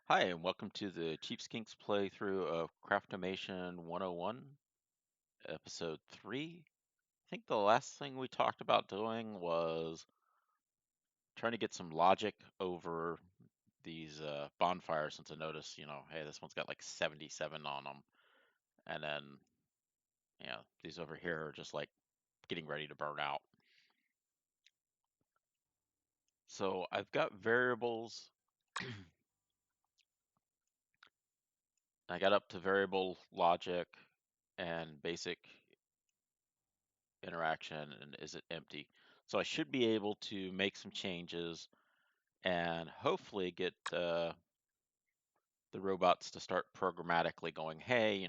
Hi, and welcome to the Cheapskinks playthrough of Craftomation 101, Episode 3. I think the last thing we talked about doing was trying to get some logic over these bonfires, since I noticed, hey, this one's got like 77 on them. And then, these over here are just like getting ready to burn out. So I've got variables. I got up to variable logic and basic interaction, and is it empty? So I should be able to make some changes and hopefully get the robots to start programmatically going, hey,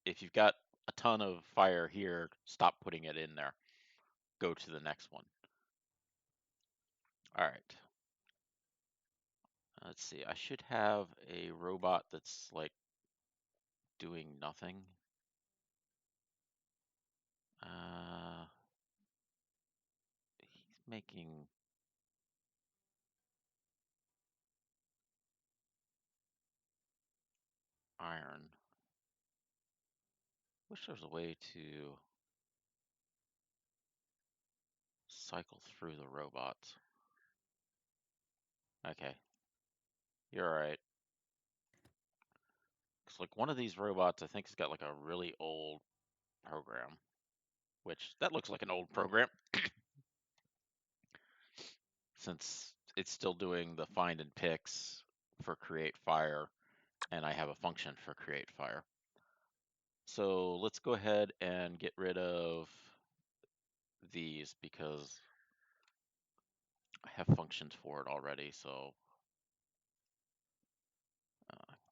if you've got a ton of fire here, stop putting it in there. Go to the next one. All right. Let's see. I should have a robot that's like doing nothing. Uh, he's making iron. Wish there was a way to cycle through the robots. Okay, you're all right. It's like one of these robots, I think, has got like a really old program, which that looks like an old program since it's still doing the find and picks for create fire, and I have a function for create fire. So let's go ahead and get rid of these because I have functions for it already. So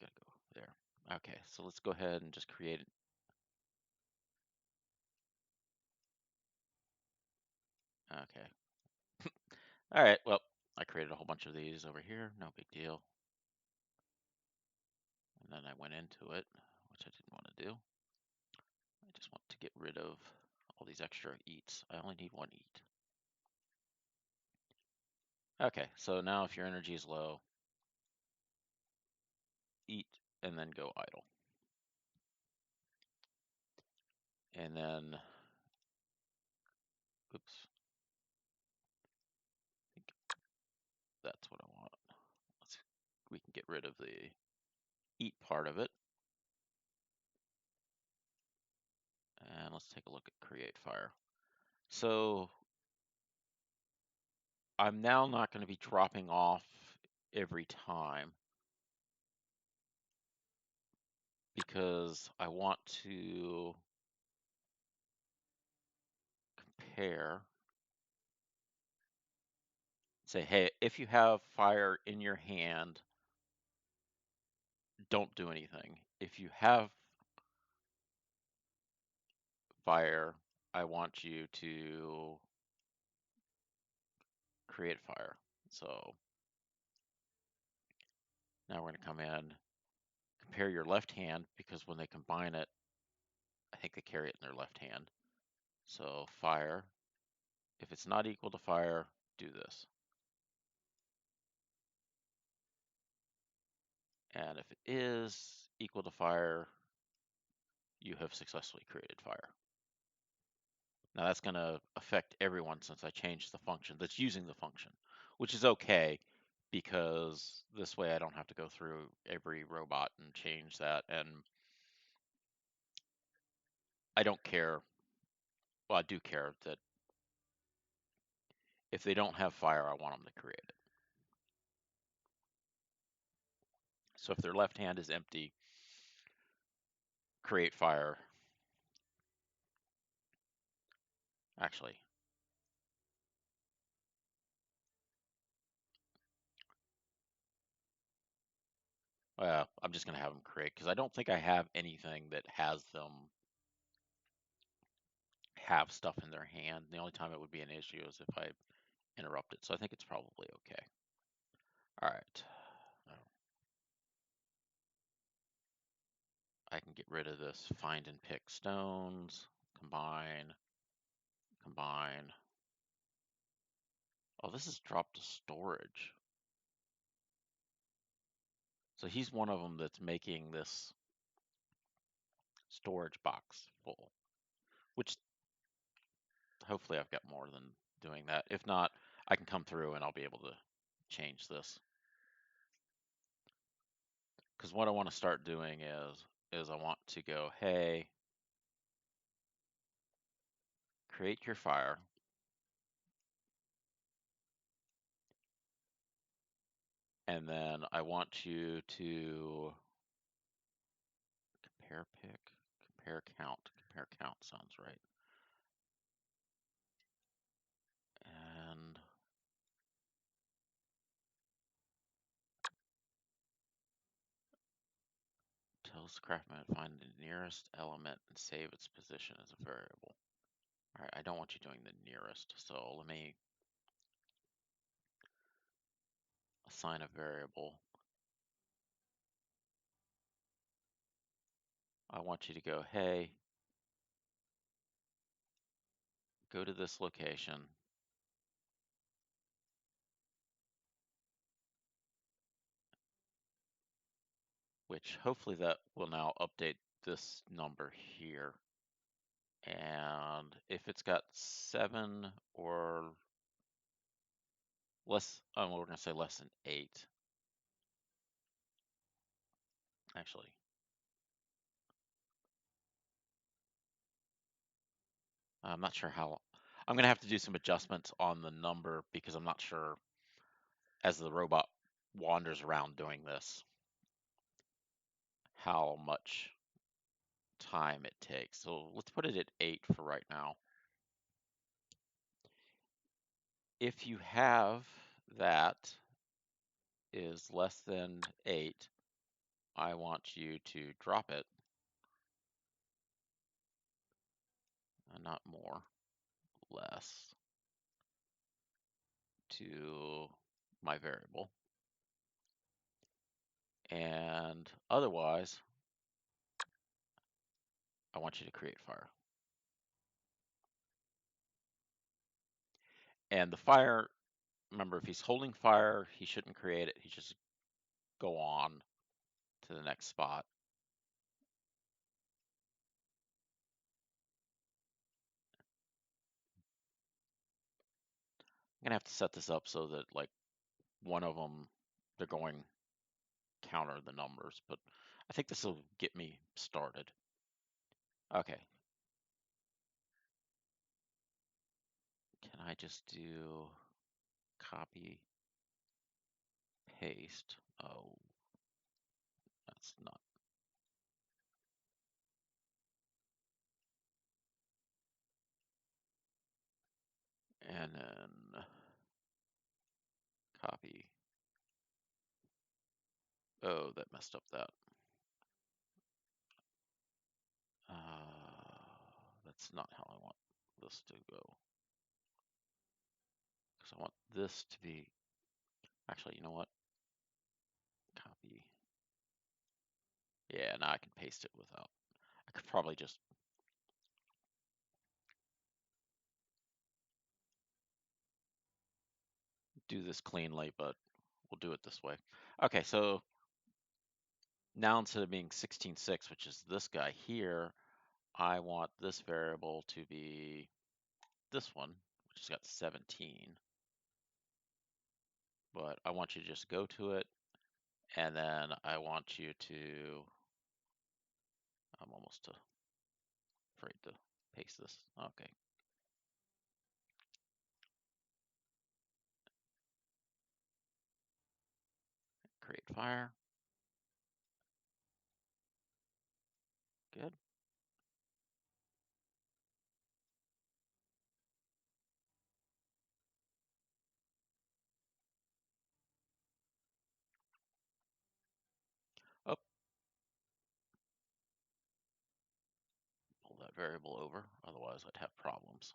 gotta go there. Okay, so let's go ahead and just create it. Okay. All right, well, I created a whole bunch of these over here. No big deal. And then I went into it, which I didn't want to do. I just want to get rid of all these extra eats. I only need one eat. Okay, so now if your energy is low, eat and then go idle. And then, oops, I think that's what I want. We can get rid of the eat part of it. And let's take a look at create fire. So I'm now not going to be dropping off every time because I want to compare. Say, hey, if you have fire in your hand, don't do anything. If you have fire, I want you to create fire. So now we're going to come in, compare your left hand, because when they combine it, I think they carry it in their left hand. So fire, if it's not equal to fire, do this. And if it is equal to fire, you have successfully created fire. Now that's going to affect everyone since I changed the function that's using the function, which is okay because this way I don't have to go through every robot and change that. And I don't care. Well, I do care that if they don't have fire, I want them to create it. So if their left hand is empty, create fire. Actually, I'm just going to have them create because I don't think I have anything that has them have stuff in their hand. The only time it would be an issue is if I interrupt it. So I think it's probably okay. All right. I can get rid of this find and pick stones, combine, combine. Oh, this is dropped to storage. So he's one of them that's making this storage box full, which hopefully I've got more than doing that. If not, I can come through and I'll be able to change this. Because what I want to start doing is I want to go, hey, create your fire. And then I want you to compare pick, compare count. Compare count sounds right. And tells the craftsman to find the nearest element and save its position as a variable. All right, I don't want you doing the nearest, so let me assign a variable. I want you to go, hey, go to this location, which hopefully that will now update this number here. And if it's got 7 or less, we're going to say less than 8. Actually, I'm not sure how. I'm going to have to do some adjustments on the number because I'm not sure as the robot wanders around doing this how much time it takes. So let's put it at 8 for right now. If you have that is less than 8, I want you to drop it, not more, less, to my variable. And otherwise, I want you to create fire. And the fire, remember, if he's holding fire, he shouldn't create it. He should just go on to the next spot. I'm gonna have to set this up so that like one of them, they're going counter the numbers, but I think this will get me started. Okay. Can I just do copy, paste? Oh, that's not. And then copy. Oh, that messed up that. That's not how I want this to go. Because I want this to be, actually, you know what? Copy. Yeah, now I can paste it without. I could probably just do this cleanly, but we'll do it this way. Okay, so now instead of being 16.6, which is this guy here, I want this variable to be this one, which has got 17. But I want you to just go to it, and then I want you to, I'm almost afraid to paste this. Okay. Create fire. Good. Oh, pull that variable over, otherwise I'd have problems.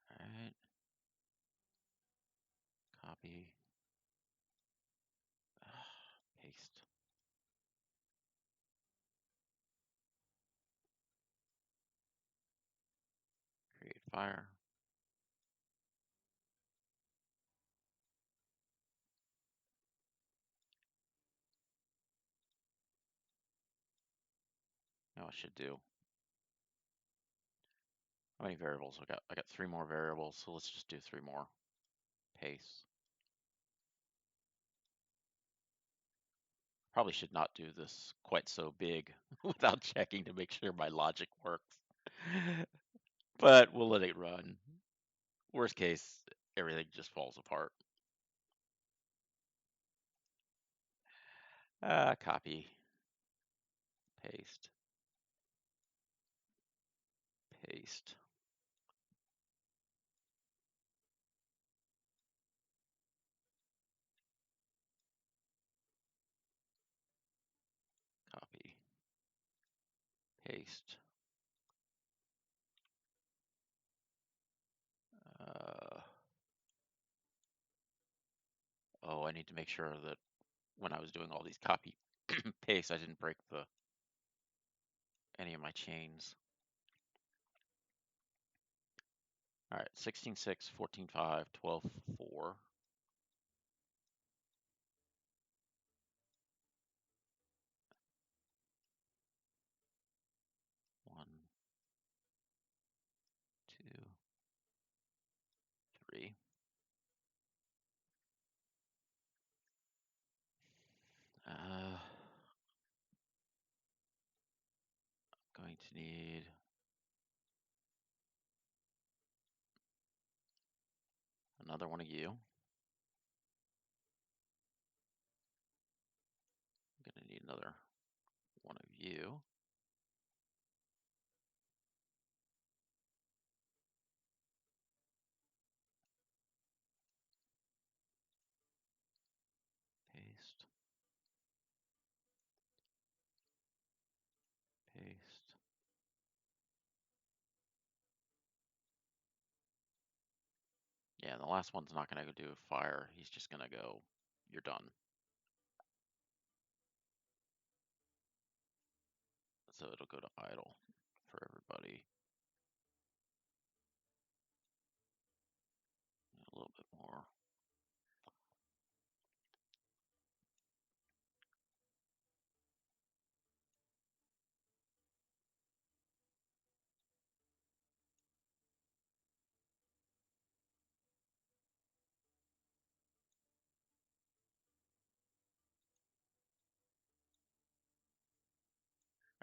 All right. Copy. Paste. Fire. Now I should do. How many variables I got? I got 3 more variables, so let's just do 3 more. Pace. Probably should not do this quite so big without checking to make sure my logic works. But we'll let it run. Worst case, everything just falls apart. Copy, paste, paste. Copy, paste. Oh, I need to make sure that when I was doing all these copy paste, I didn't break any of my chains. All right, 16.6, 14.5, 12.4. 1, 2, 3. Going to need another one of you. I'm going to need another one of you. Paste, paste. Yeah, and the last one's not going to go do fire. He's just going to go, you're done. So it'll go to idle for everybody. A little bit more.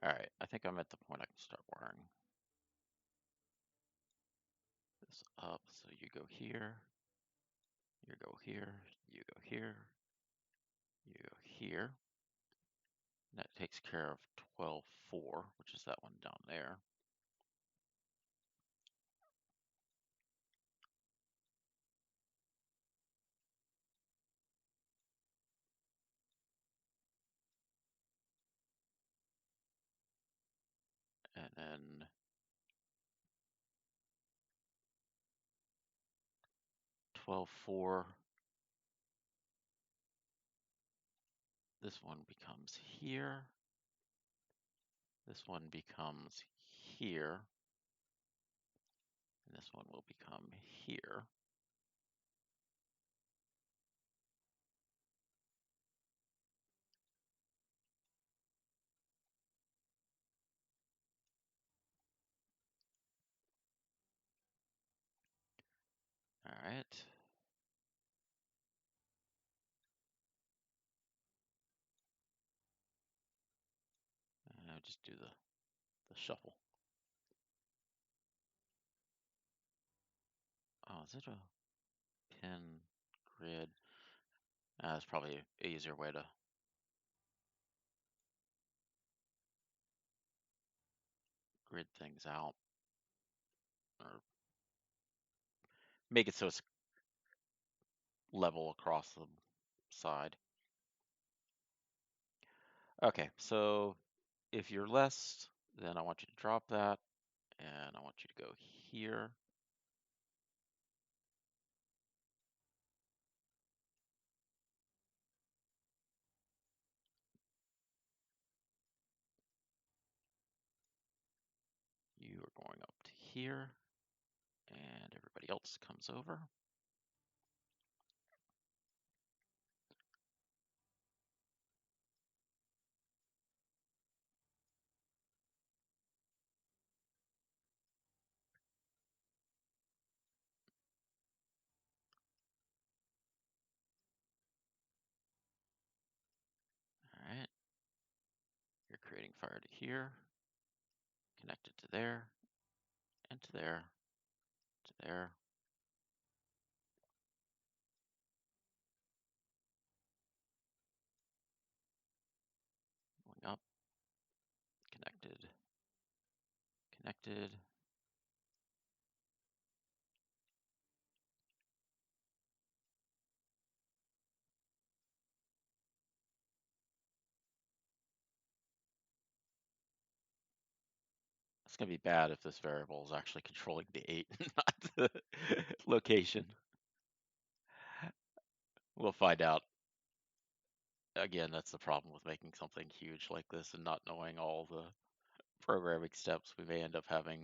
All right, I think I'm at the point I can start wiring this up. So you go here, you go here, you go here, you go here. And that takes care of 12.4, which is that one down there. And then 12.4, this one becomes here. This one becomes here. And this one will become here. All right. And I'll just do the shuffle. Oh, is it a pin grid? That's probably an easier way to grid things out or make it so it's level across the side. Okay, so if you're less, then I want you to drop that, and I want you to go here. You are going up to here, And everybody else comes over. All right. You're creating fire to here, connected to there, and to there, to there. Going up, connected, connected. It's going to be bad if this variable is actually controlling the 8, not the location. We'll find out. Again, that's the problem with making something huge like this and not knowing all the programming steps. We may end up having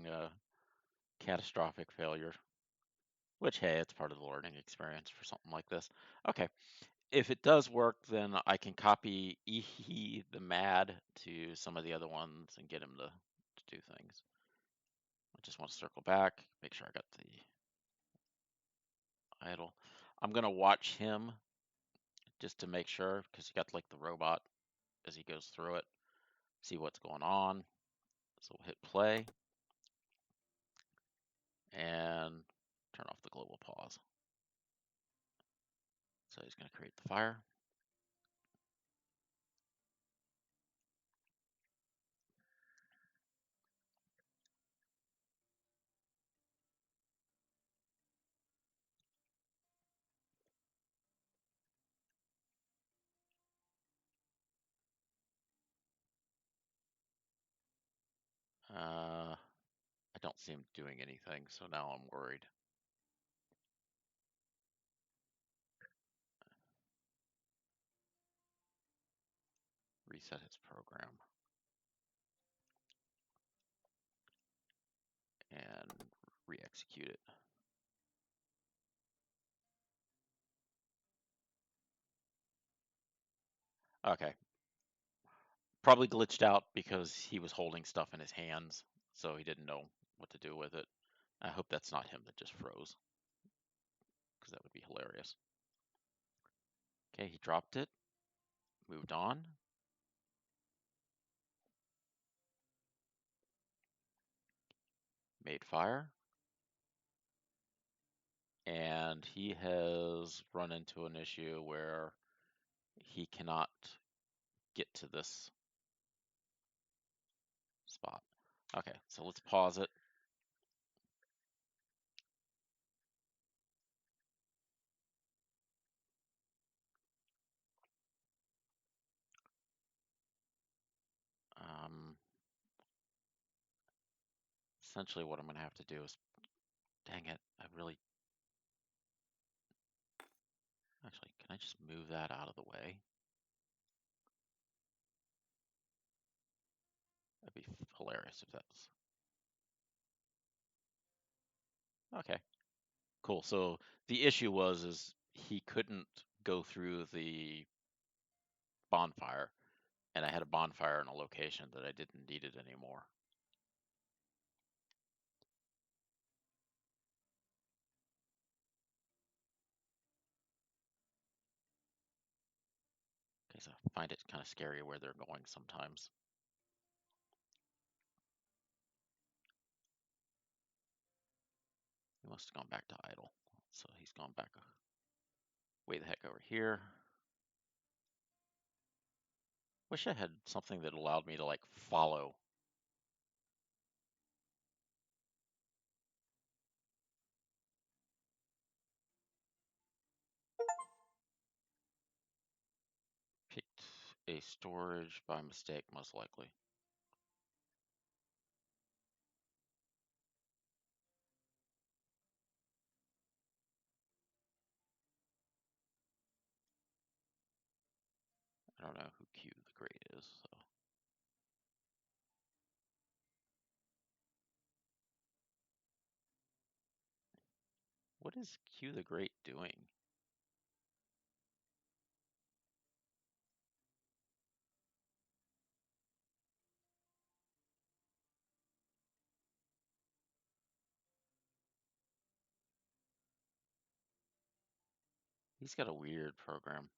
catastrophic failure, which, hey, it's part of the learning experience for something like this. Okay, if it does work, then I can copy the mad to some of the other ones and get him to do things. I just want to circle back, make sure I got the idle. I'm going to watch him just to make sure, because you got like the robot as he goes through it, see what's going on. So we'll hit play and turn off the global pause. So he's going to create the fire. I don't see him doing anything, so now I'm worried. Reset his program and re-execute it. Okay. Probably glitched out because he was holding stuff in his hands, so he didn't know what to do with it. I hope that's not him that just froze, because that would be hilarious. Okay, he dropped it, moved on. Made fire. And he has run into an issue where he cannot get to this spot. Okay, so let's pause it. Essentially what I'm going to have to do is, dang it, actually, can I just move that out of the way? That'd be hilarious if that's, okay, cool. So the issue is he couldn't go through the bonfire, and I had a bonfire in a location that I didn't need it anymore. Okay, so I find it kind of scary where they're going sometimes. He must have gone back to idle. So he's gone back way the heck over here. Wish I had something that allowed me to like follow. Picked a storage by mistake, most likely. I don't know who Q the Great is, so. What is Q the Great doing? He's got a weird program.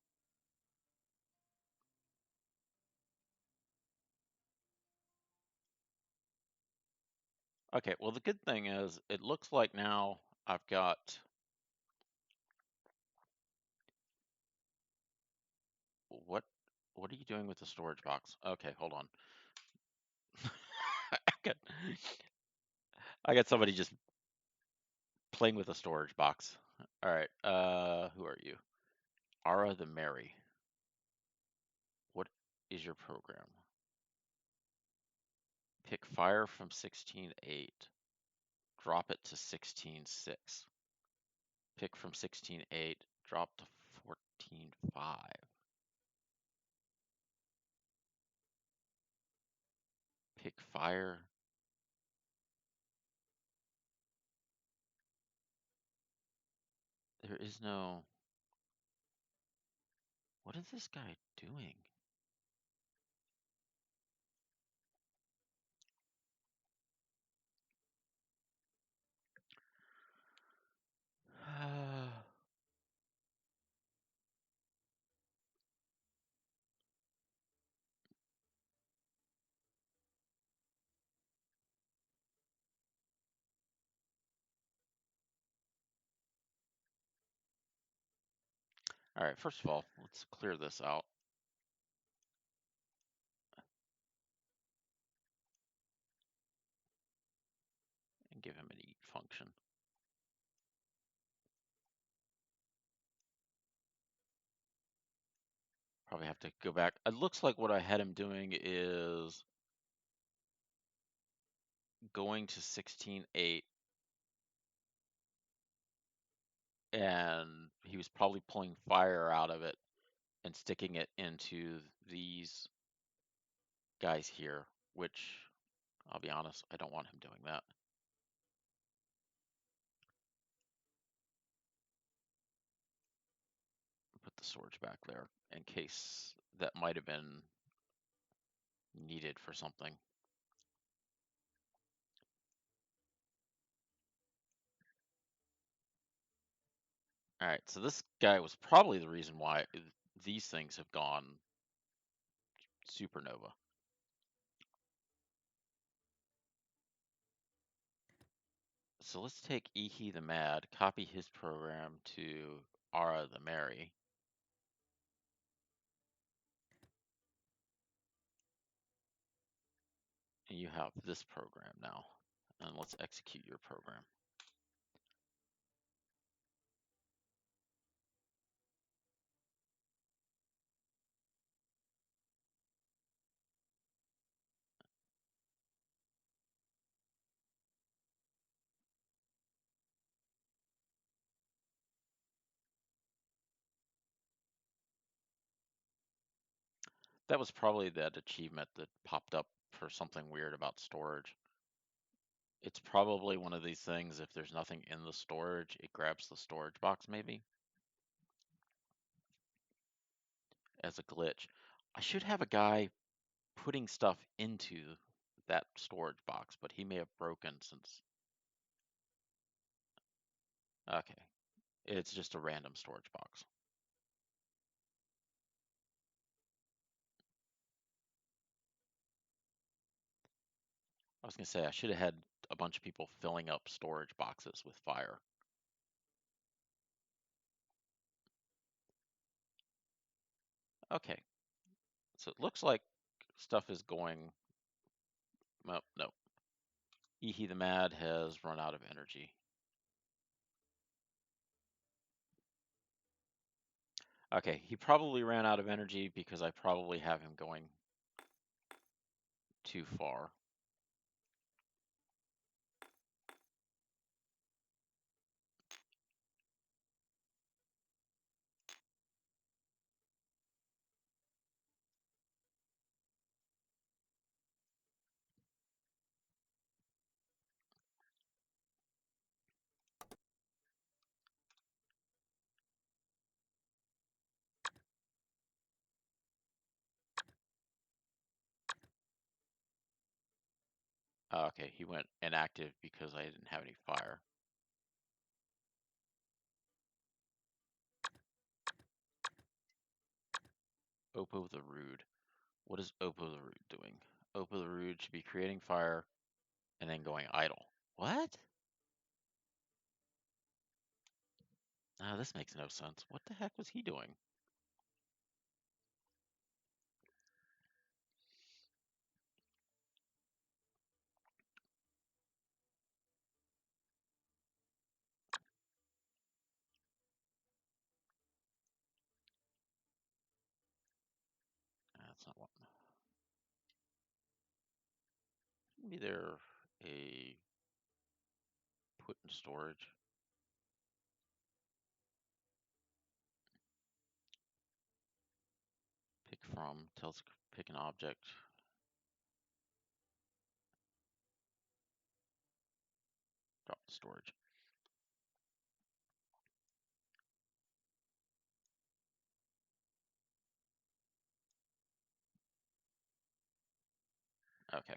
Okay, well, the good thing is it looks like now I've got what what are you doing with the storage box? Okay, hold on. I got, I got somebody just playing with a storage box. All right, who are you? Ara the Mary. What is your program? Pick fire from 16.8. Drop it to 16.6. Pick from 16.8. Drop to 14.5. Pick fire. There is no. What is this guy doing? All right, first of all, let's clear this out and give him an eat function. Probably have to go back. It looks like what I had him doing is going to 16.8, and he was probably pulling fire out of it and sticking it into these guys here, which I'll be honest, I don't want him doing that. Put the storage back there in case that might have been needed for something. All right, so this guy was probably the reason why these things have gone supernova. So let's take Ihi the Mad, copy his program to Ara the Merry. And you have this program now. And let's execute your program. That was probably that achievement that popped up for something weird about storage. It's probably one of these things, if there's nothing in the storage, it grabs the storage box maybe as a glitch. I should have a guy putting stuff into that storage box, but he may have broken since. Okay, it's just a random storage box. I was gonna say I should have had a bunch of people filling up storage boxes with fire. Okay, so it looks like stuff is going. Well, no. Ihi the Mad has run out of energy. Okay, he probably ran out of energy because I probably have him going too far. Oh, okay, he went inactive because I didn't have any fire. Oppo the Rude. What is Oppo the Rude doing? Oppo the Rude should be creating fire and then going idle. What? Ah, this makes no sense. What the heck was he doing? That's not what. Maybe they're a put in storage. Pick from tells pick an object. Drop the storage. Okay.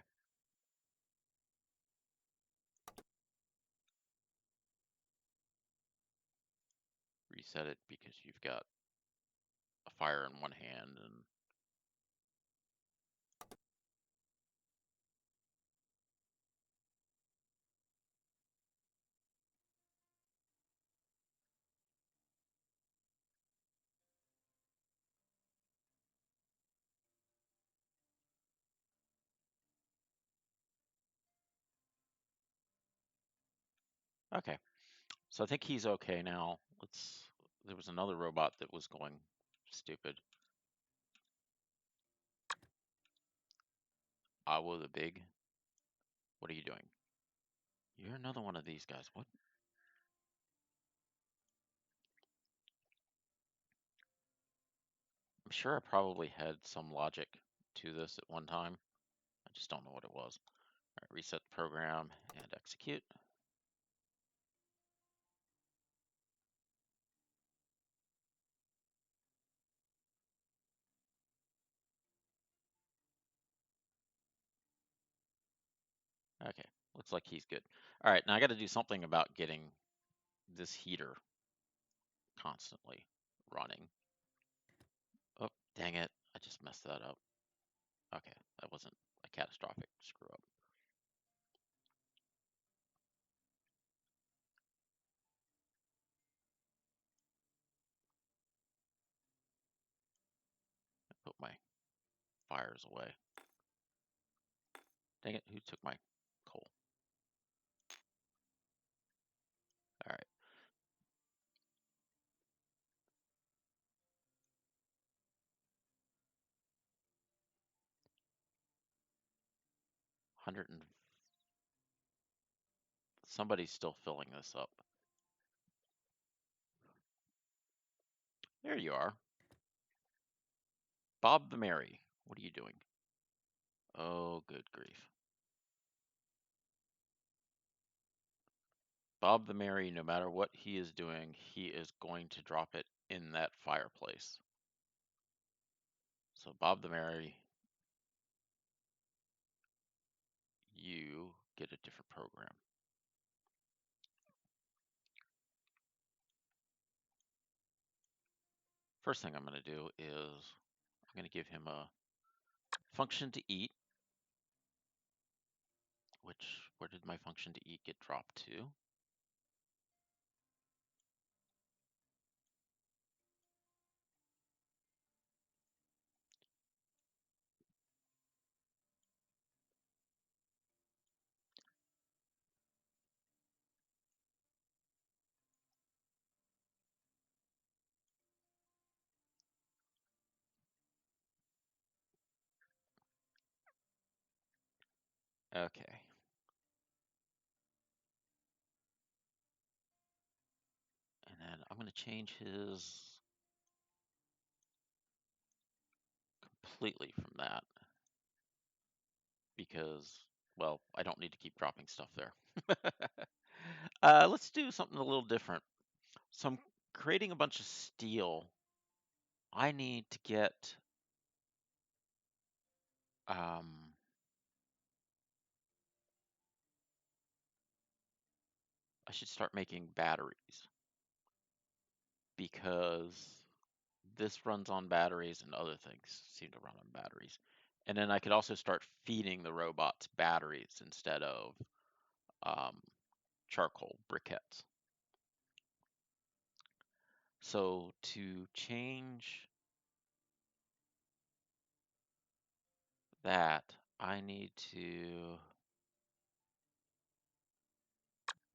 Reset it because you've got a fire in one hand and okay. So I think he's okay now. Let's. There was another robot that was going stupid. Awo the Big. What are you doing? You're another one of these guys. What? I'm sure I probably had some logic to this at one time. I just don't know what it was. All right, reset the program and execute. Okay, looks like he's good. All right, now I got to do something about getting this heater constantly running. Oh, dang it. I just messed that up. Okay, that wasn't a catastrophic screw up. I put my fires away. Dang it, who took my coal? All right, 100 and somebody's still filling this up. There you are. Bob the Mary, what are you doing? Oh, good grief. Bob the Mary, no matter what he is doing, he is going to drop it in that fireplace. So Bob the Mary, you get a different program. First thing I'm going to do is I'm going to give him a function to eat, which, where did my function to eat get dropped to? Okay. And then I'm going to change his completely from that because, well, I don't need to keep dropping stuff there. Let's do something a little different. So I'm creating a bunch of steel. I need to get um, I should start making batteries because this runs on batteries and other things seem to run on batteries. And then I could also start feeding the robots batteries instead of um, charcoal briquettes. So to change that, I need to,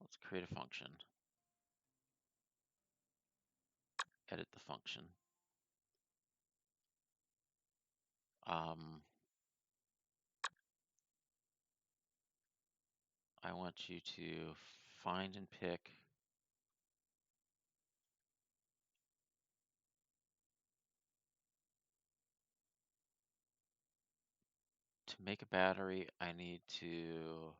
let's create a function, edit the function. I want you to find and pick to make a battery. I need to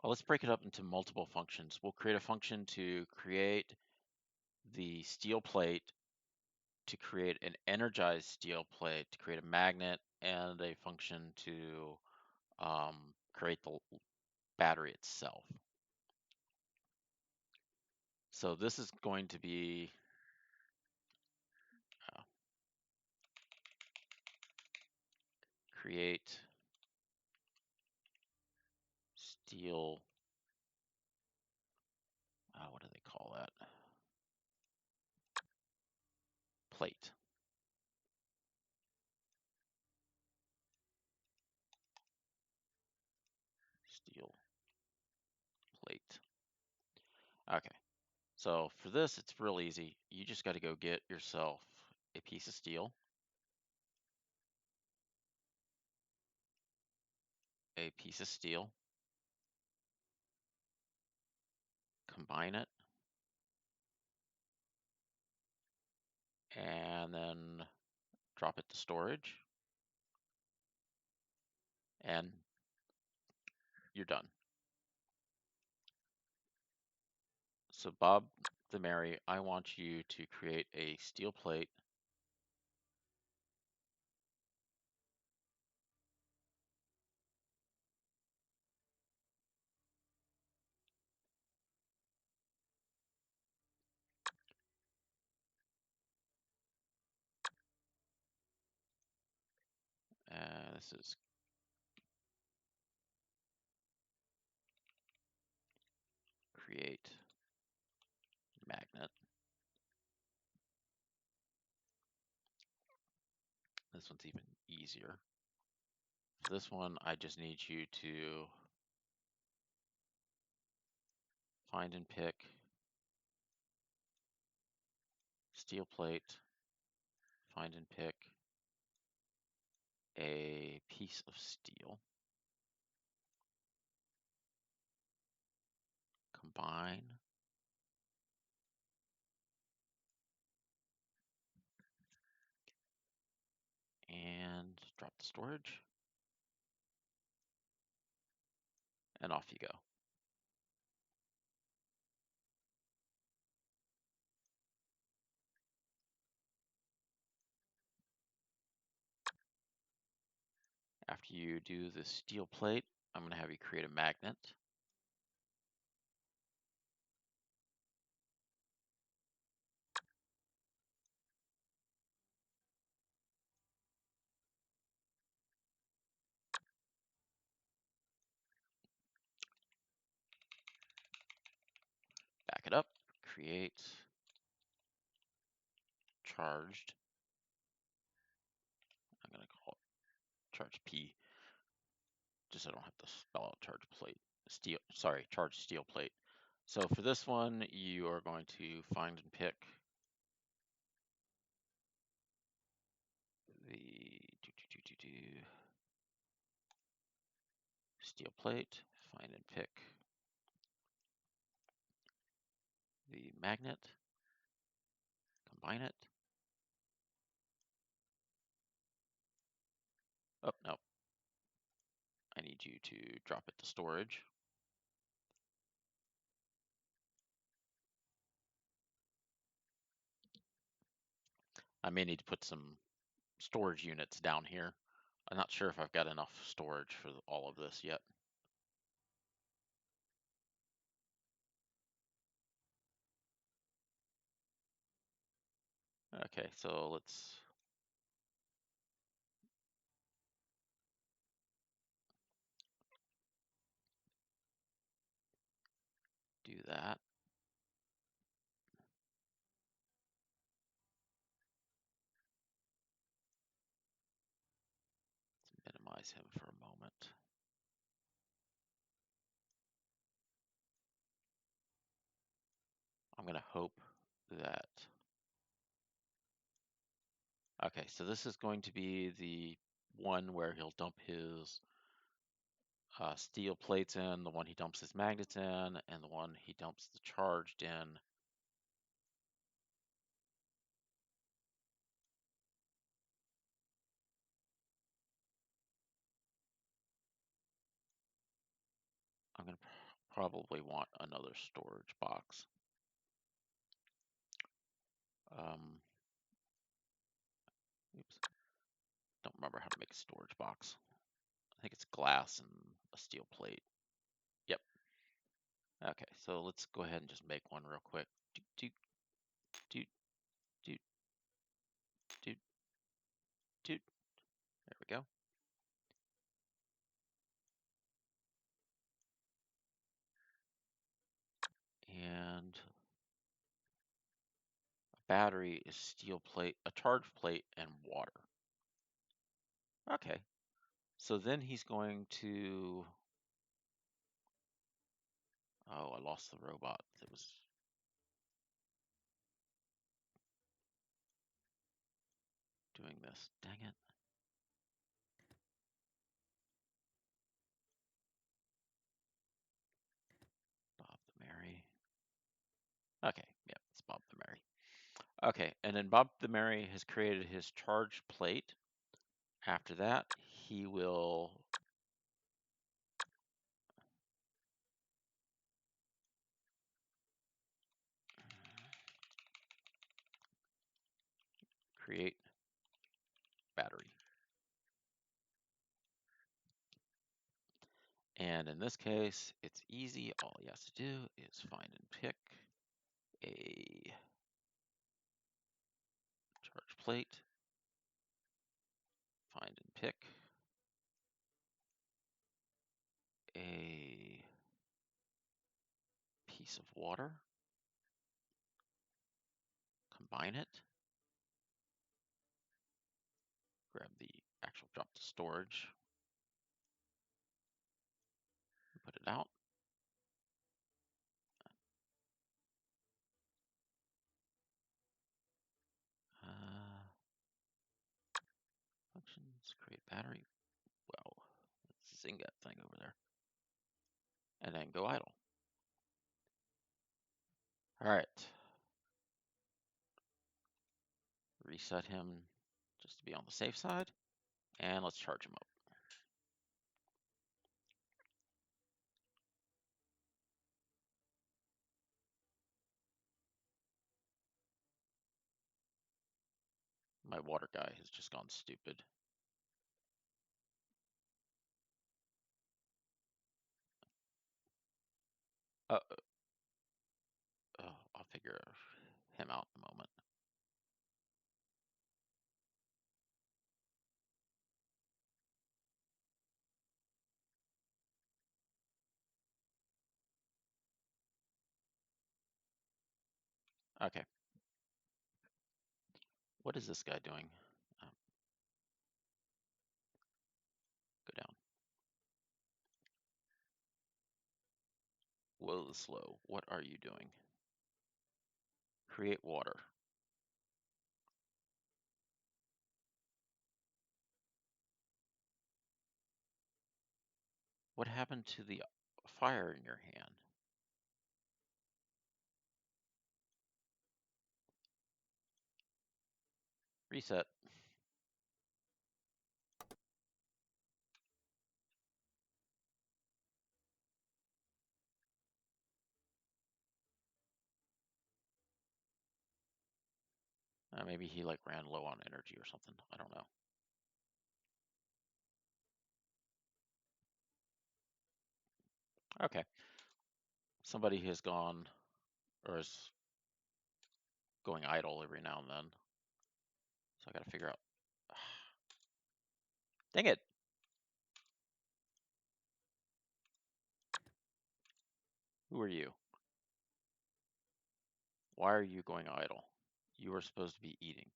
well, let's break it up into multiple functions. We'll create a function to create the steel plate, to create an energized steel plate, to create a magnet, and a function to create the battery itself. So this is going to be create steel, what do they call that? Plate. Steel plate. Okay. So for this, it's real easy. You just got to go get yourself a piece of steel, combine it, and then drop it to storage, and you're done. So Bob the Mary, I want you to create a steel plate this is create magnet. This one's even easier. For this one, I just need you to find and pick steel plate, find and pick a piece of steel, combine, and drop the storage, and off you go. After you do the steel plate, I'm going to have you create a magnet. Back it up, create charged. I'm going to call it charge P, just so I don't have to spell out charge plate. Charge steel plate. So for this one, you are going to find and pick the steel plate, find and pick the magnet, combine it. Oh, no. I need you to drop it to storage. I may need to put some storage units down here. I'm not sure if I've got enough storage for all of this yet. Okay, so let's do that. Let's minimize him for a moment. I'm going to hope that... Okay, so this is going to be the one where he'll dump his steel plates in, the one he dumps his magnets in, and the one he dumps the charged in. I'm going to probably want another storage box. Oops, don't remember how to make a storage box. I think it's glass and a steel plate. Yep. Okay, so let's go ahead and just make one real quick. Doot, doot, doot, doot, doot. There we go. And a battery is steel plate, a charge plate, and water. Okay, so then he's going to... Oh, I lost the robot that was doing this. Dang it. Bob the Mary. Okay, yeah, it's Bob the Mary. Okay, and then Bob the Mary has created his charge plate. After that, he will create battery. And in this case, it's easy. All he has to do is find and pick a charge plate, find and pick a piece of water, combine it, grab the actual drop to storage, put it out. Functions, create battery. Well, let's zing that thing over there. And then go idle. All right. Reset him just to be on the safe side. And let's charge him up. My water guy has just gone stupid. Oh, I'll figure him out in a moment. Okay. What is this guy doing? Go down. Whoa, slow. What are you doing? Create water. What happened to the fire in your hand? Reset. Maybe he like ran low on energy or something. I don't know. Okay. Somebody has gone or is going idle every now and then. So I gotta figure out. Dang it! Who are you? Why are you going idle? You are supposed to be eating.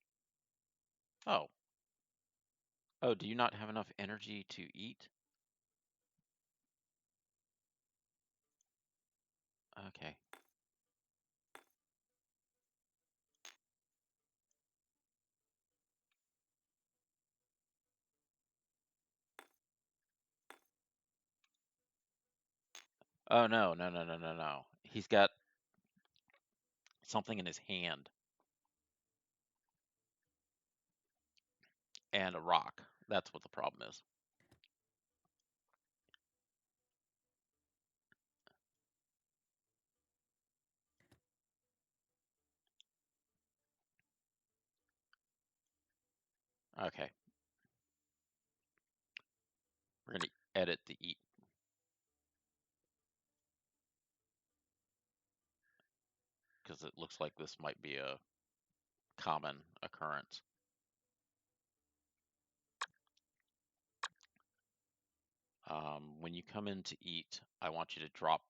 Oh. Oh, do you not have enough energy to eat? Okay. Oh no, no, no, no, no, no. He's got something in his hand and a rock. That's what the problem is. Okay. We're gonna edit the eat because it looks like this might be a common occurrence. When you come in to eat, I want you to drop.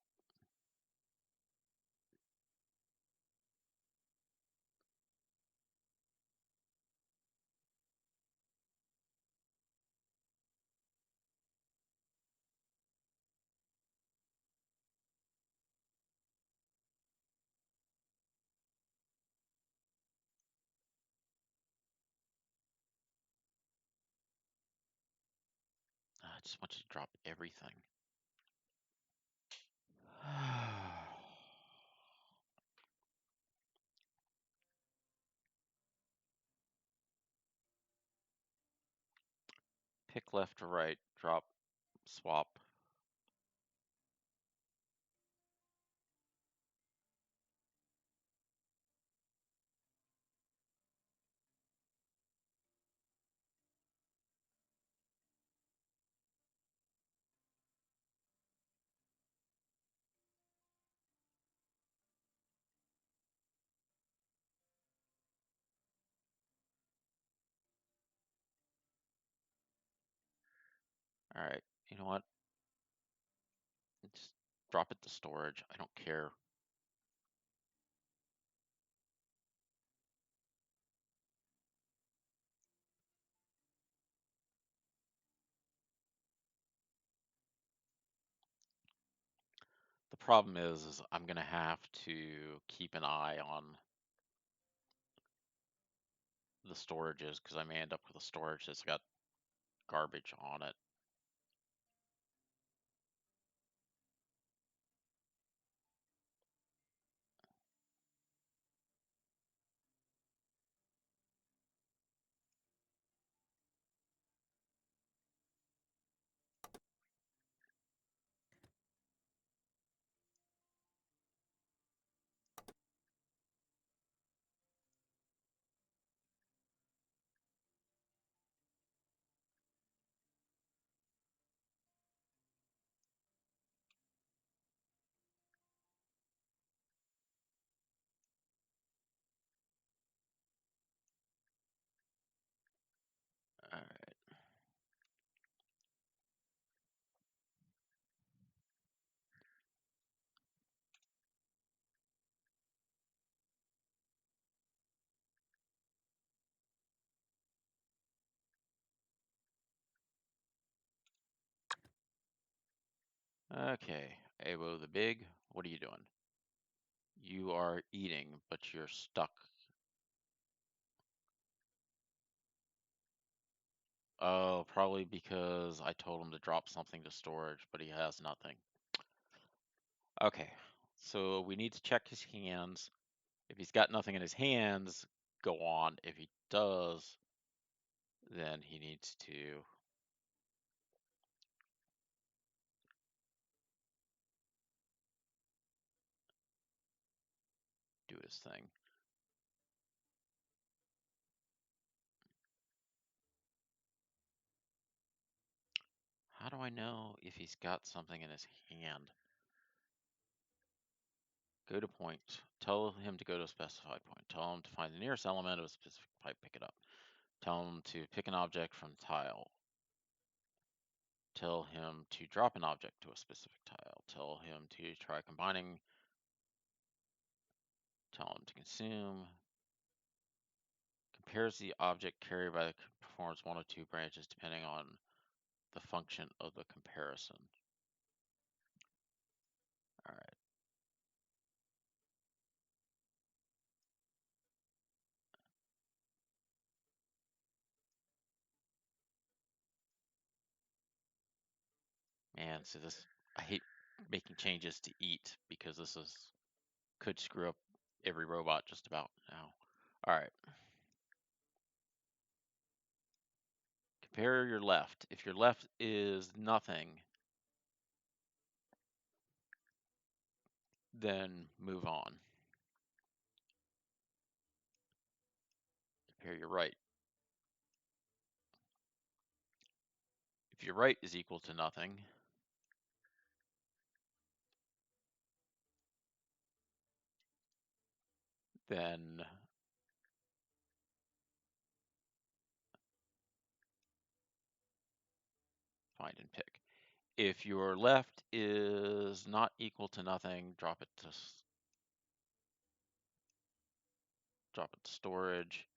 I just want you to drop everything. Pick left or right, drop, swap. All right. You know what? Just drop it to storage. I don't care. The problem is I'm gonna have to keep an eye on the storages because I may end up with a storage that's got garbage on it. All right. Okay. Avo the Big, what are you doing? You are eating, but you're stuck. Oh, probably because I told him to drop something to storage, but he has nothing. Okay. So we need to check his hands. If he's got nothing in his hands, go on. If he does, then he needs to do his thing. How do I know if he's got something in his hand? Go to point. Tell him to go to a specified point. Tell him to find the nearest element of a specific pipe, pick it up. Tell him to pick an object from tile. Tell him to drop an object to a specific tile. Tell him to try combining. Tell him to consume. Compares the object carried by the performs one of two branches depending on the function of the comparison. All right. Man, so this, I hate making changes to eat because this could screw up every robot just about now. All right. Compare your left. If your left is nothing, then move on. Compare your right. If your right is equal to nothing, then find and pick. If your left is not equal to nothing, drop it to storage.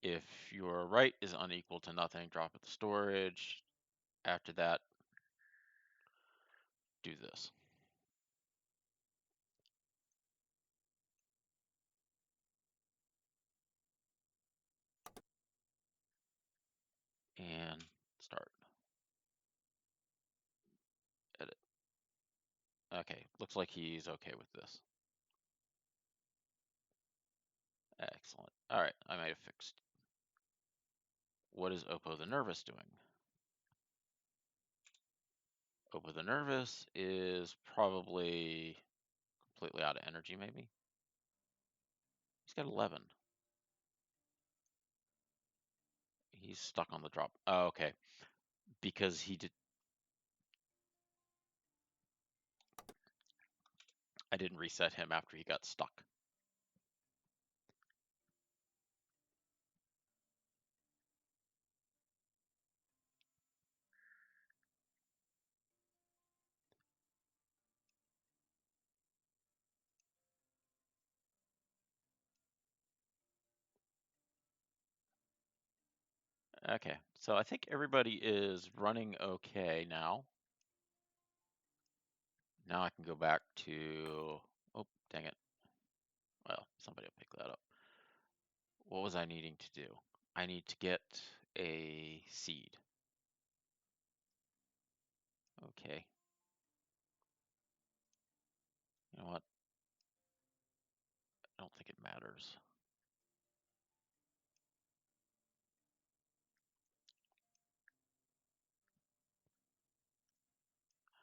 If your right is unequal to nothing, drop it to storage. After that, do this. And start. Edit. Okay, looks like he's okay with this. Excellent. All right, I might have fixed. What is Oppo the Nervous doing? Oppo the Nervous is probably completely out of energy, maybe. He's got 11. He's stuck on the drop. Oh, okay. Because he did. I didn't reset him after he got stuck. Okay, so I think everybody is running okay now. Now I can go back to, oh, dang it. Well, somebody will pick that up. What was I needing to do? I need to get a seed. Okay. You know what? I don't think it matters.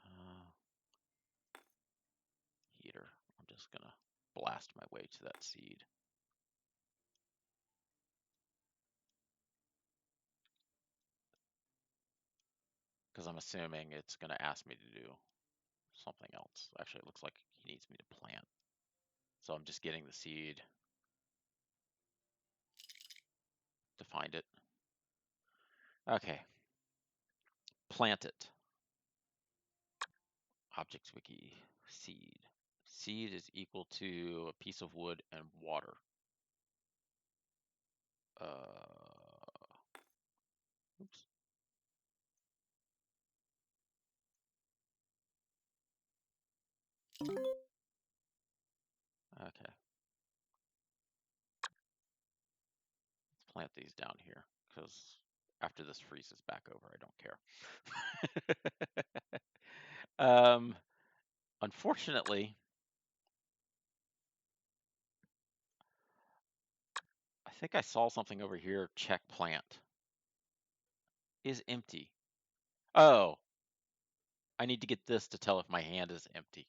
Uh, Heater. I'm just gonna blast my way to that seed. Because I'm assuming it's gonna ask me to do something else. Actually, it looks like he needs me to plant. So I'm just getting the seed to find it. Okay. Plant it. Objects wiki. Seed. Seed is equal to a piece of wood and water. Oops. Okay. Let's plant these down here because after this freezes back over, I don't care. Unfortunately, I think I saw something over here. Check plant is empty. Oh, I need to get this to tell if my hand is empty.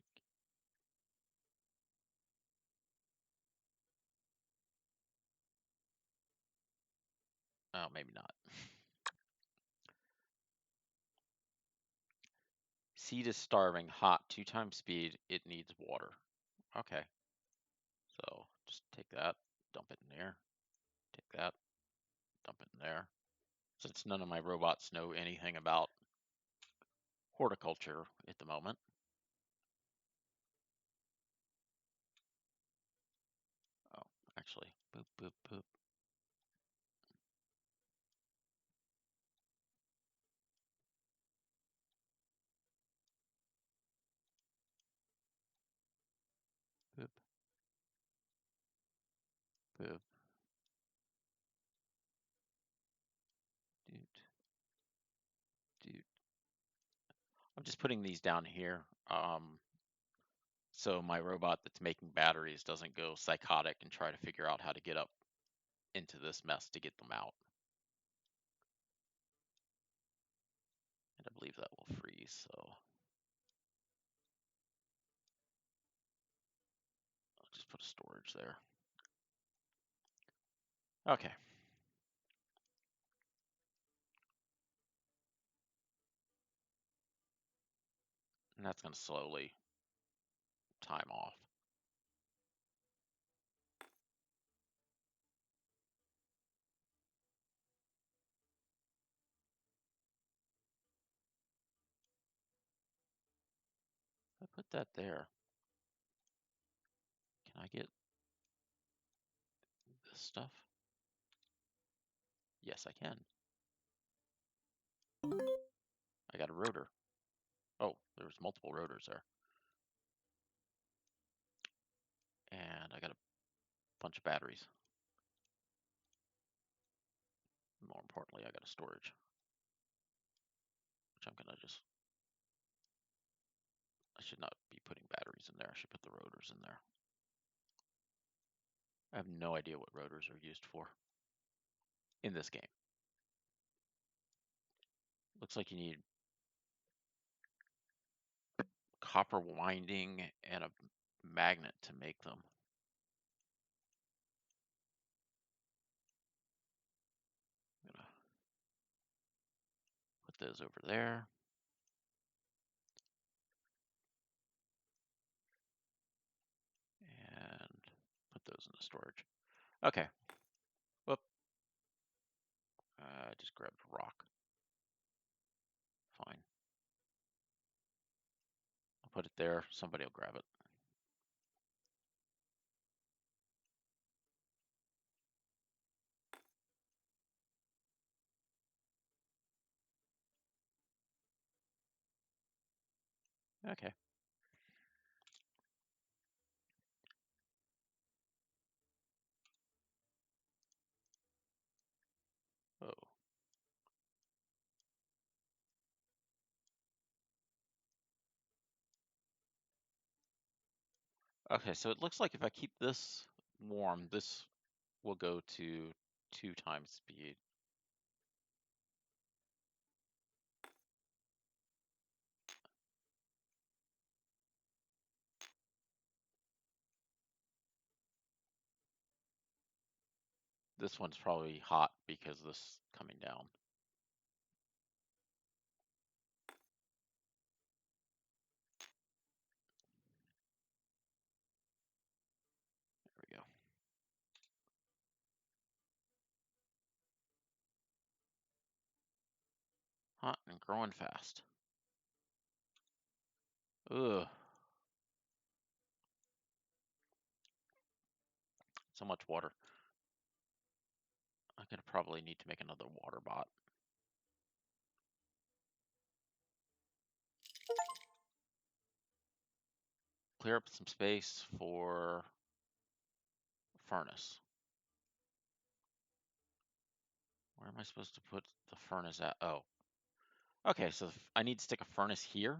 Oh, maybe not. Seed is starving, hot, 2 times speed. It needs water. Okay. So just take that, dump it in there, take that, dump it in there. Since none of my robots know anything about horticulture at the moment. Oh, actually, boop, boop, boop. Boop, boop, doot, doot. I'm just putting these down here, so my robot that's making batteries doesn't go psychotic and try to figure out how to get up into this mess to get them out. And I believe that will freeze, so I'll just put a storage there. Okay. And that's going to slowly time off. If I put that there, can I get this stuff? Yes, I can. I got a rotor. Oh, there's multiple rotors there. And I got a bunch of batteries. More importantly, I got a storage, which I'm gonna just, I should not be putting batteries in there. I should put the rotors in there. I have no idea what rotors are used for in this game. Looks like you need copper winding and a magnet to make them. I'm gonna put those over there. And put those in the storage. Okay. Whoop. I just grabbed a rock. Fine. I'll put it there. Somebody will grab it. Okay. Oh. Okay, so it looks like if I keep this warm, this will go to 2 times speed. This one's probably hot because this is coming down. There we go. Hot and growing fast. Ugh. So much water. I'm gonna probably need to make another water bot. Clear up some space for furnace. Where am I supposed to put the furnace at? Oh. Okay, so I need to stick a furnace here,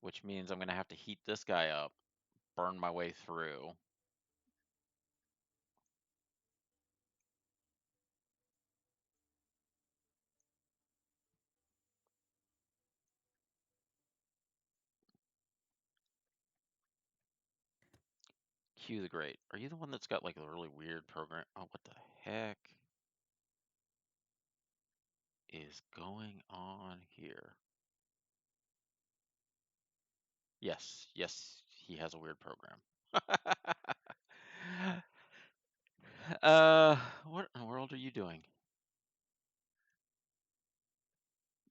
which means I'm gonna have to heat this guy up, burn my way through. Cue the Great. Are you the one that's got like a really weird program? Oh, what the heck is going on here? Yes, yes, he has a weird program. What in the world are you doing?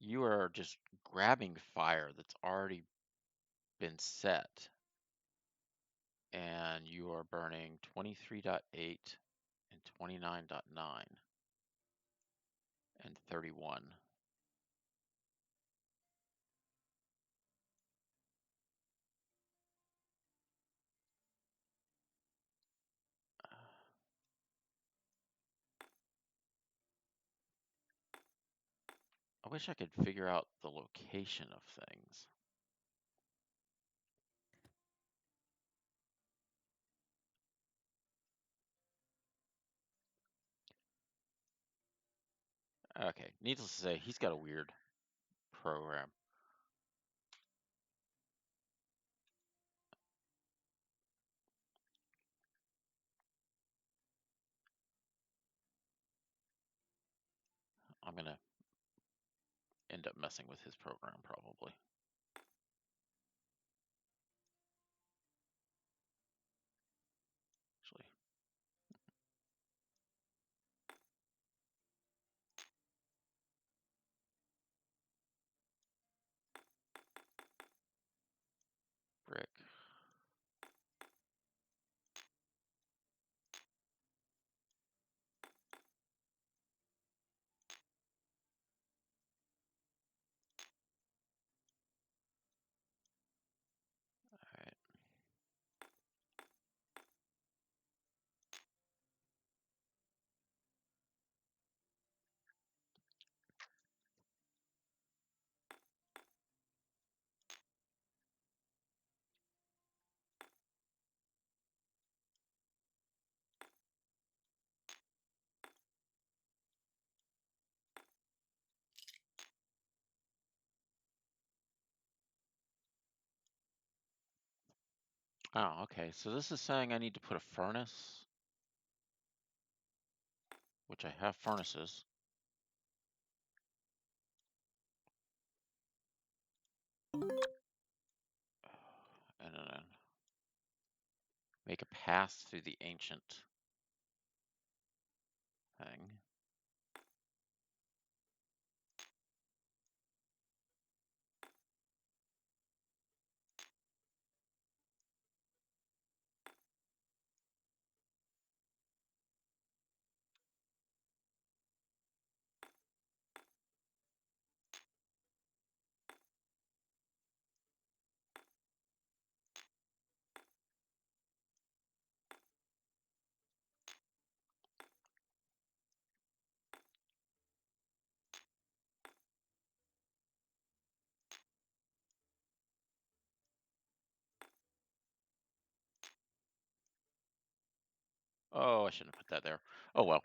You are just grabbing fire that's already been set, and you are burning 23.8 and 29.9 and 31. I wish I could figure out the location of things. Okay, needless to say, he's got a weird program. I'm gonna end up messing with his program probably. Actually, brick. All right. Oh, okay. So this is saying I need to put a furnace, which I have furnaces, and then make a pass through the ancient thing. Oh, I shouldn't have put that there. Oh well.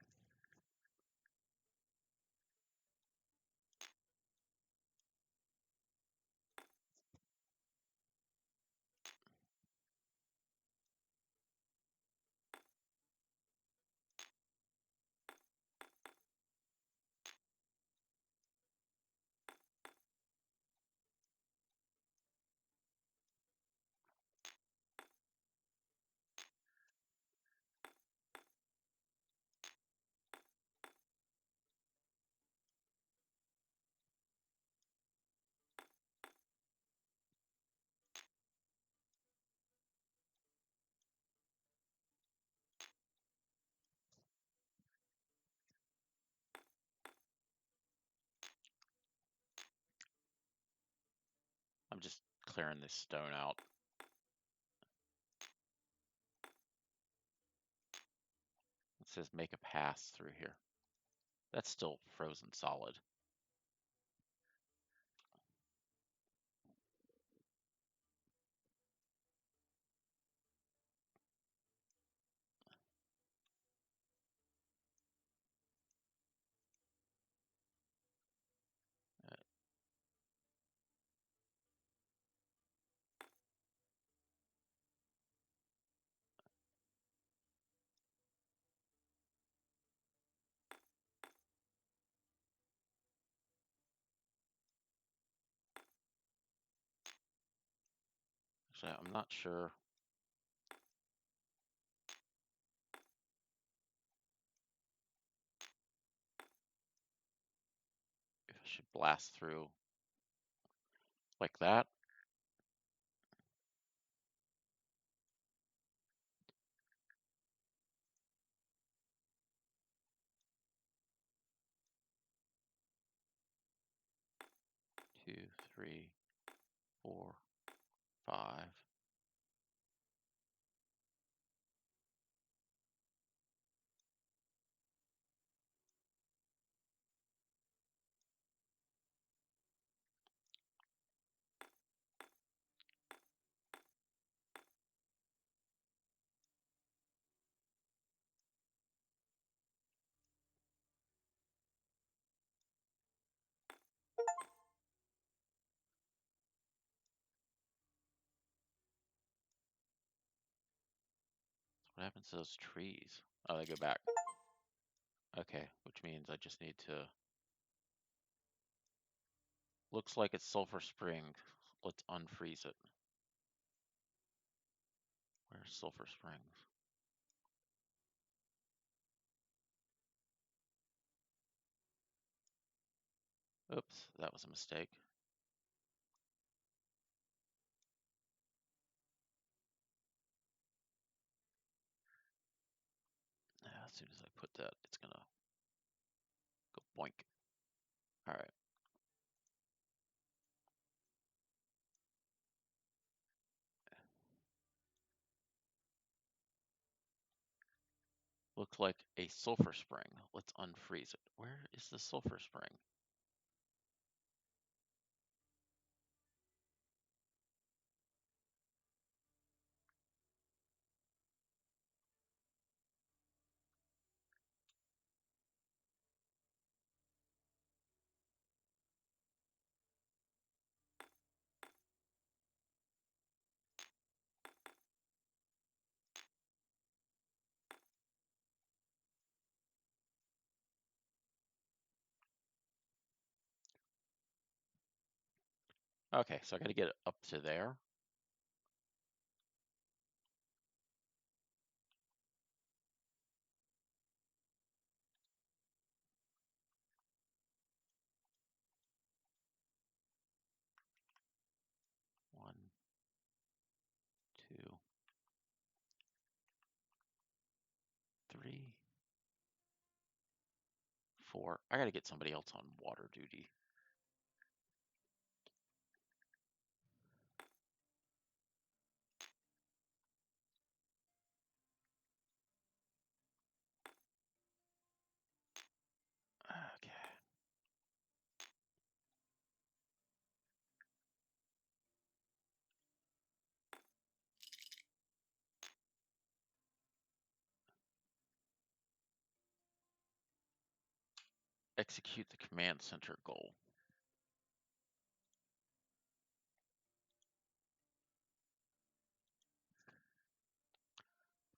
I'm just clearing this stone out. It says make a pass through here. That's still frozen solid. Uh, Actually, I'm not sure. If I should blast through like that. Two, three, 4, 5. What happens to those trees? Oh, they go back. Okay, which means I just need to... Looks like it's Sulphur Spring. Let's unfreeze it. Where's Sulphur Springs? Oops, that was a mistake. As soon as I put that, it's gonna go boink. All right. Looks like a sulfur spring. Let's unfreeze it. Where is the sulfur spring? Okay, so I gotta get it up to there. One, two, three, 4. I gotta get somebody else on water duty. Okay. Execute the command center goal.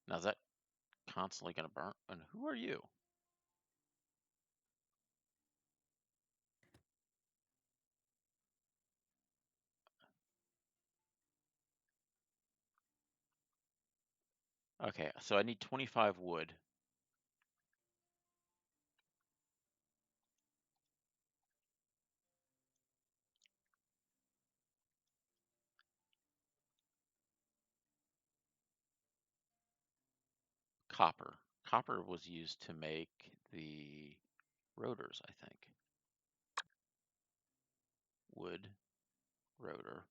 Now is that constantly gonna burn? And who are you? Okay, so I need 25 wood. Copper. Copper was used to make the rotors, I think. Wood, rotor.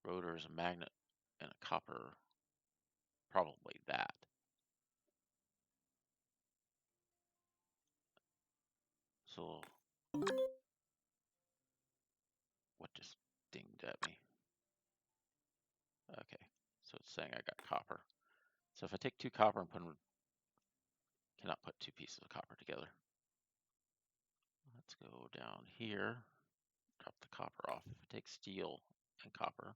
Rotor is a magnet, and a copper, probably that. So, what just dinged at me? Okay, so it's saying I got copper. So if I take 2 copper and put them, cannot put 2 pieces of copper together. Let's go down here, drop the copper off. If I take steel and copper,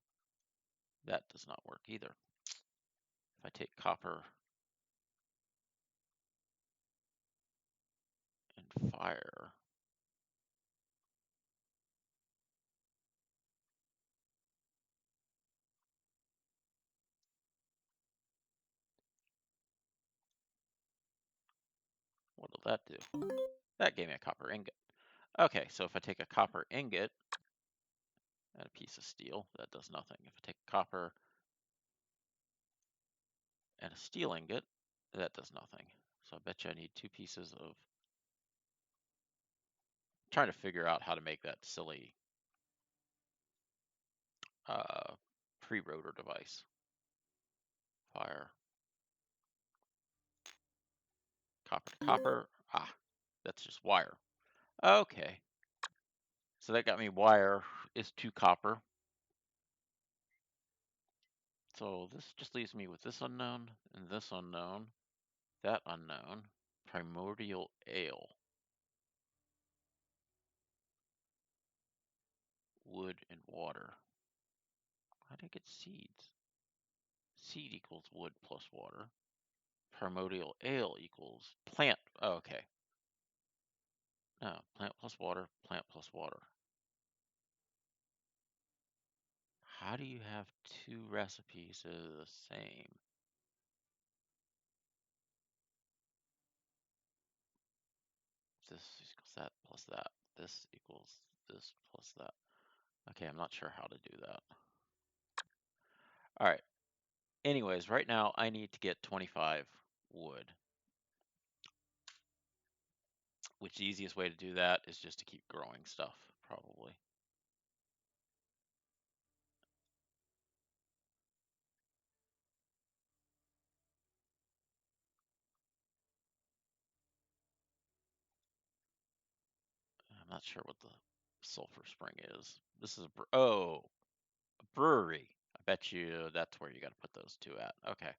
that does not work either. If I take copper and fire, that do? That gave me a copper ingot. Okay, so if I take a copper ingot and a piece of steel, that does nothing. If I take copper and a steel ingot, that does nothing. So I bet you I need 2 pieces of... trying to figure out how to make that silly pre-rotor device. Fire. Copper to copper. Ah, that's just wire. Okay. So that got me wire is 2 copper. So this just leaves me with this unknown and this unknown, that unknown, primordial ale, wood and water. How did I get seeds? Seed equals wood plus water. Primordial ale equals plant. Oh, okay. No, plant plus water, plant plus water. How do you have 2 recipes that are the same? This equals that plus that. This equals this plus that. Okay, I'm not sure how to do that. All right. Anyways, right now I need to get 25 wood, which the easiest way to do that is just to keep growing stuff, probably. I'm not sure what the sulfur spring is. This is a brewery. I bet you that's where you got to put those 2 at. Okay.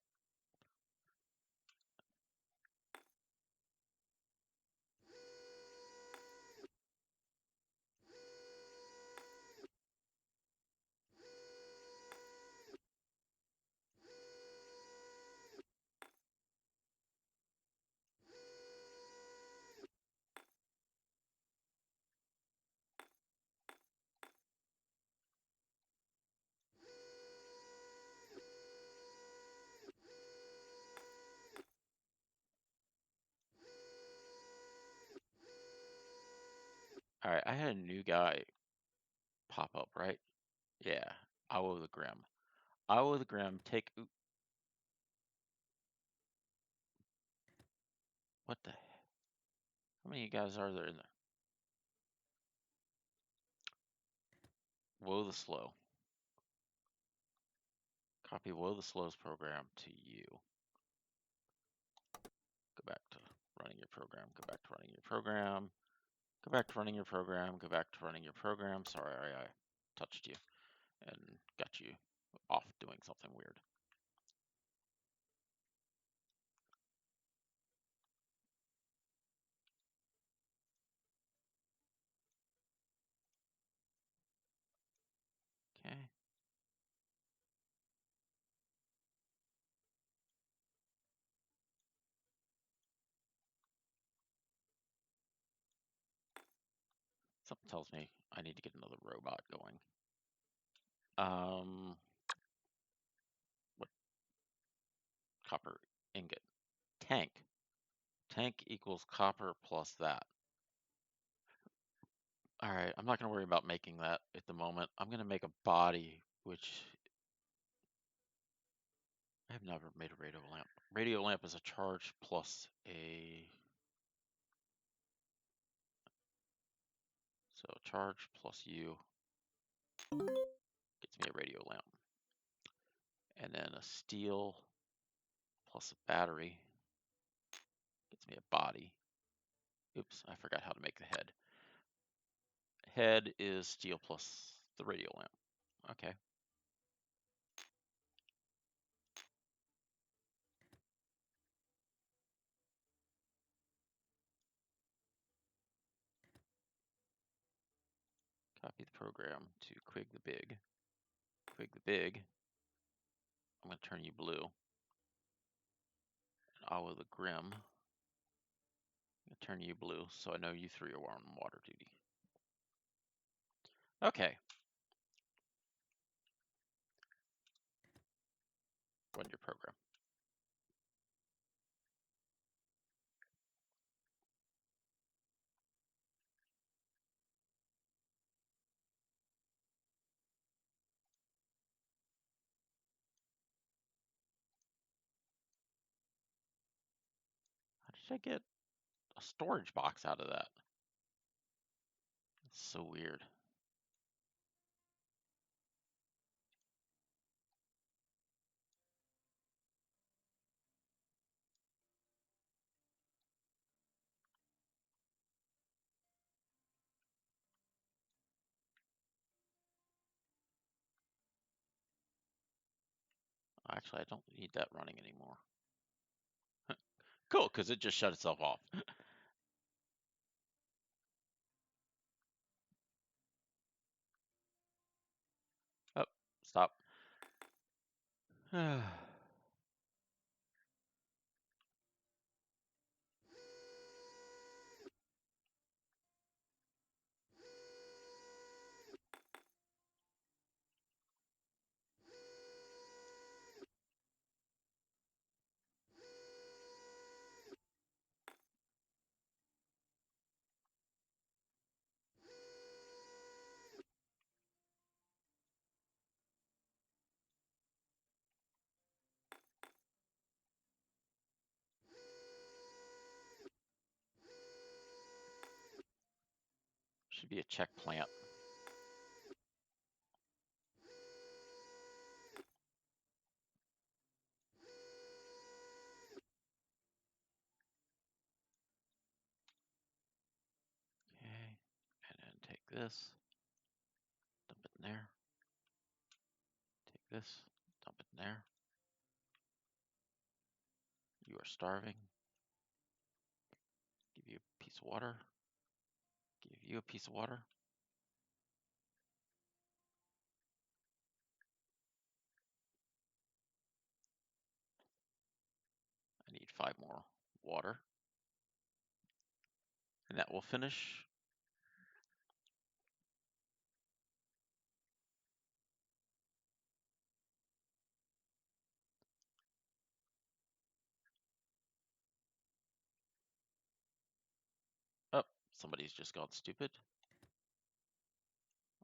All right, I had a new guy pop up, right? Yeah, Owl the Grim. Owl the Grim, what the heck? How many guys are there in there? Woe the Slow. Copy Woe the Slow's program to you. Go back to running your program, go back to running your program, go back to running your program, go back to running your program. Sorry, I touched you and got you off doing something weird. Okay. Something tells me I need to get another robot going. What? Copper ingot. Tank. Tank equals copper plus that. All right, I'm not going to worry about making that at the moment. I'm going to make a body, which I have never made a radio lamp. Radio lamp is a charge plus a... So charge plus U gets me a radio lamp. And then a steel plus a battery gets me a body. Oops, I forgot how to make the head. Head is steel plus the radio lamp. Okay. Copy the program to Quig the Big. Quig the Big. I'm going to turn you blue. And Awa the Grim. I'm going to turn you blue, so I know you 3 are on water duty. Okay. Run your program. Should I get a storage box out of that? It's so weird. Actually, I don't need that running anymore. Cool, because it just shut itself off. Oh, stop. Should be a check plant. Okay, and then take this, dump it in there. Take this, dump it in there. You are starving. Give you a piece of water. Give you a piece of water. I need 5 more water. And that will finish. Oh, somebody's just gone stupid.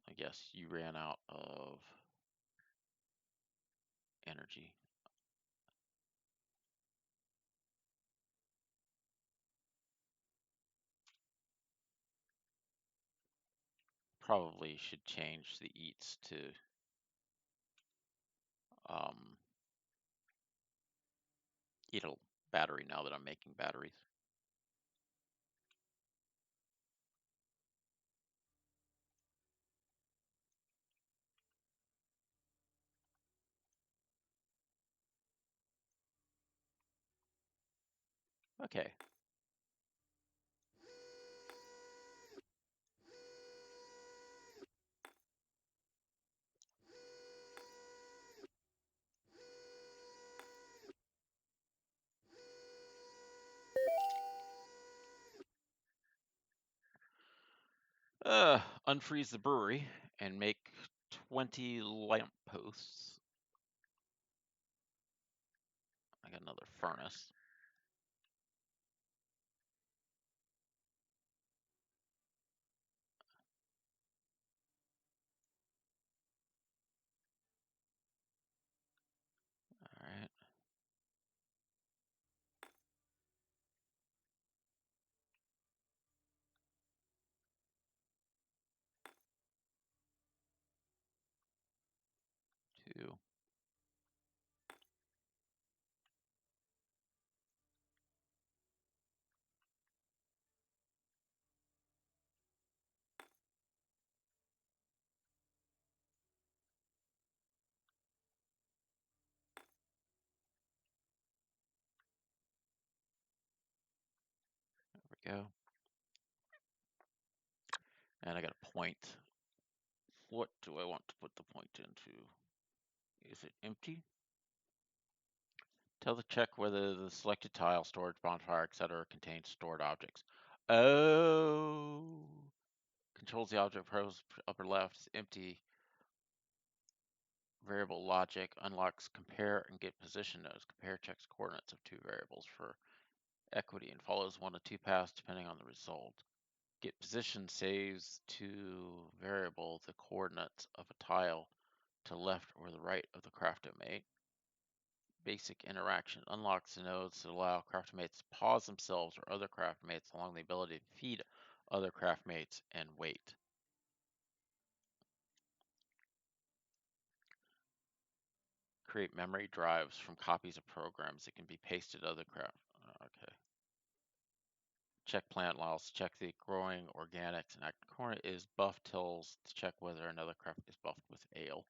I guess you ran out of energy. Probably should change the eats to eat a battery now that I'm making batteries. Okay. Unfreeze the brewery and make 20 lamp posts. I got another furnace. All right. Two. There we go. And I got a point. What do I want to put the point into? Is it empty? Tell the check whether the selected tile, storage, bonfire, etc. contains stored objects. Oh. Controls the object pros upper left is empty. Variable logic unlocks compare and get position nodes. Compare checks coordinates of 2 variables for equity and follows 1 of 2 paths depending on the result. Get position saves to variable the coordinates of a tile to left or the right of the craft mate. Basic interaction unlocks the nodes that allow craftmates to pause themselves or other craftmates, allowing the ability to feed other craftmates and wait. Create memory drives from copies of programs that can be pasted to other craft. Okay. Check plant laws. Check the growing organics and active corn is buff tills to check whether another craft is buffed with ale.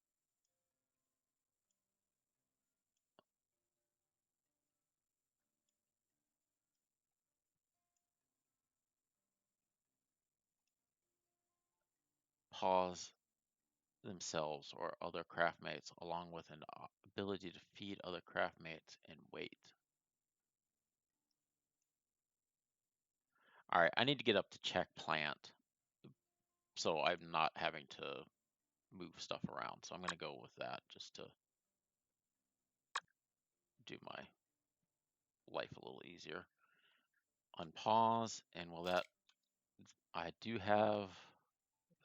Pause themselves or other craftmates, along with an ability to feed other craftmates and wait. All right, I need to get up to check plant, so I'm not having to move stuff around. So I'm going to go with that just to do my life a little easier. Unpause, and will that, I do have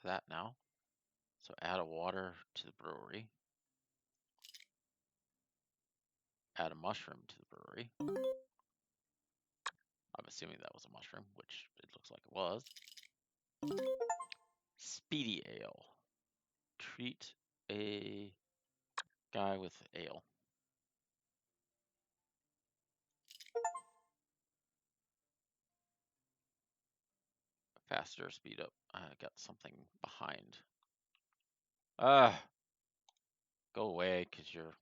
that now. So add a water to the brewery. Add a mushroom to the brewery. I'm assuming that was a mushroom, which it looks like it was. Speedy ale. Treat a guy with ale. Faster, speed up. I got something behind. Ah, go away, because you're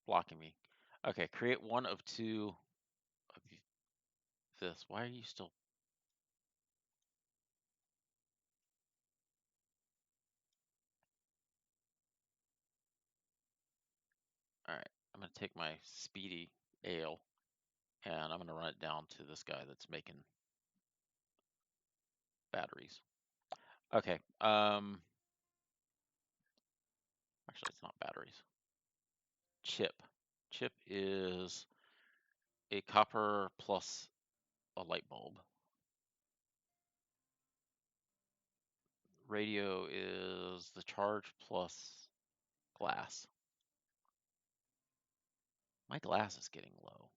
blocking me. Okay, create one of two of this. Why are you still? All right, I'm gonna take my speedy ale and I'm gonna run it down to this guy that's making batteries. Okay, actually it's not batteries. Chip. Chip is a copper plus a light bulb. Radio is the charge plus glass. My glass is getting low.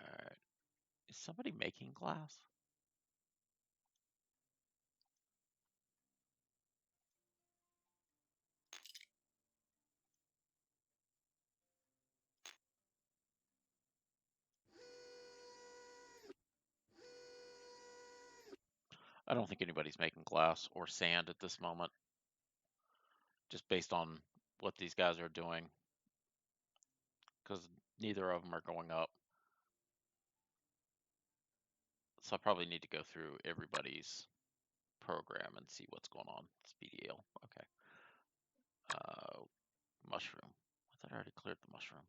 All right. Is somebody making glass? I don't think anybody's making glass or sand at this moment, just based on what these guys are doing, because neither of them are going up. So I probably need to go through everybody's program and see what's going on. Speedy ale. Okay. Mushroom. I thought I already cleared the mushroom.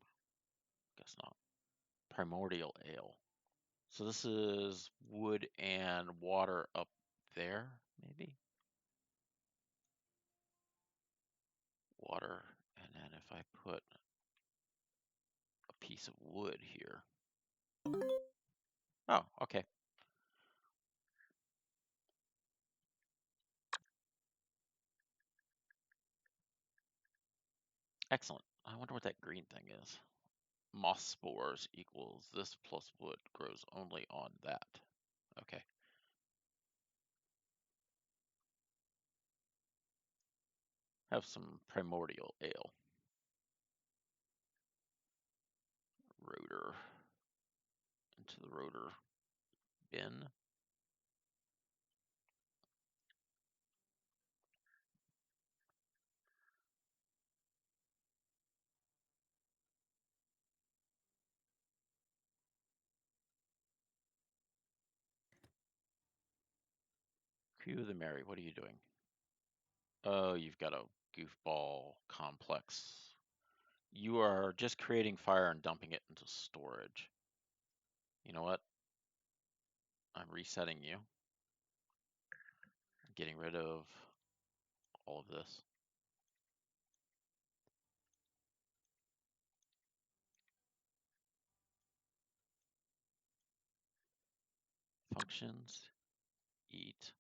Guess not. Primordial ale. So this is wood and water up there, maybe? Water, and then if I put a piece of wood here. Oh, okay. Excellent. I wonder what that green thing is. Moss spores equals this plus wood grows only on that. Okay. Have some primordial ale. Rotor. Into the rotor bin. Crew of the Mary, what are you doing? Oh, you've got a goofball complex You are just creating fire and dumping it into storage. You know what? I'm resetting you. Getting rid of all of this. Functions, eat.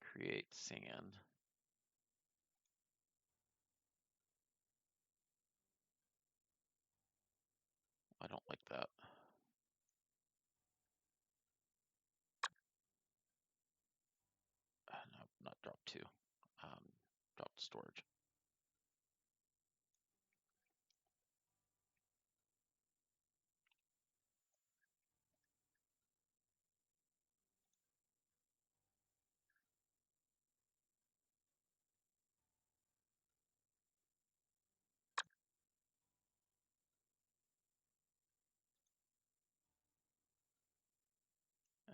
Create sand. I don't like that. No, not drop two. Drop the storage.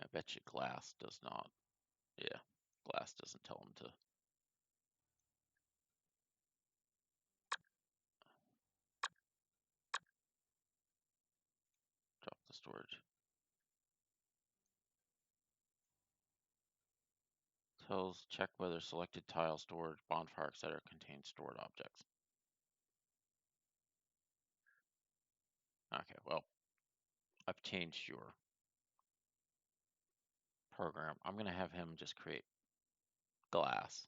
I bet you glass does not. Yeah, glass doesn't tell them to drop the storage. Tells check whether selected tile, storage, bonfire, etc. contain stored objects. Okay, well, I've changed your program. I'm going to have him just create glass.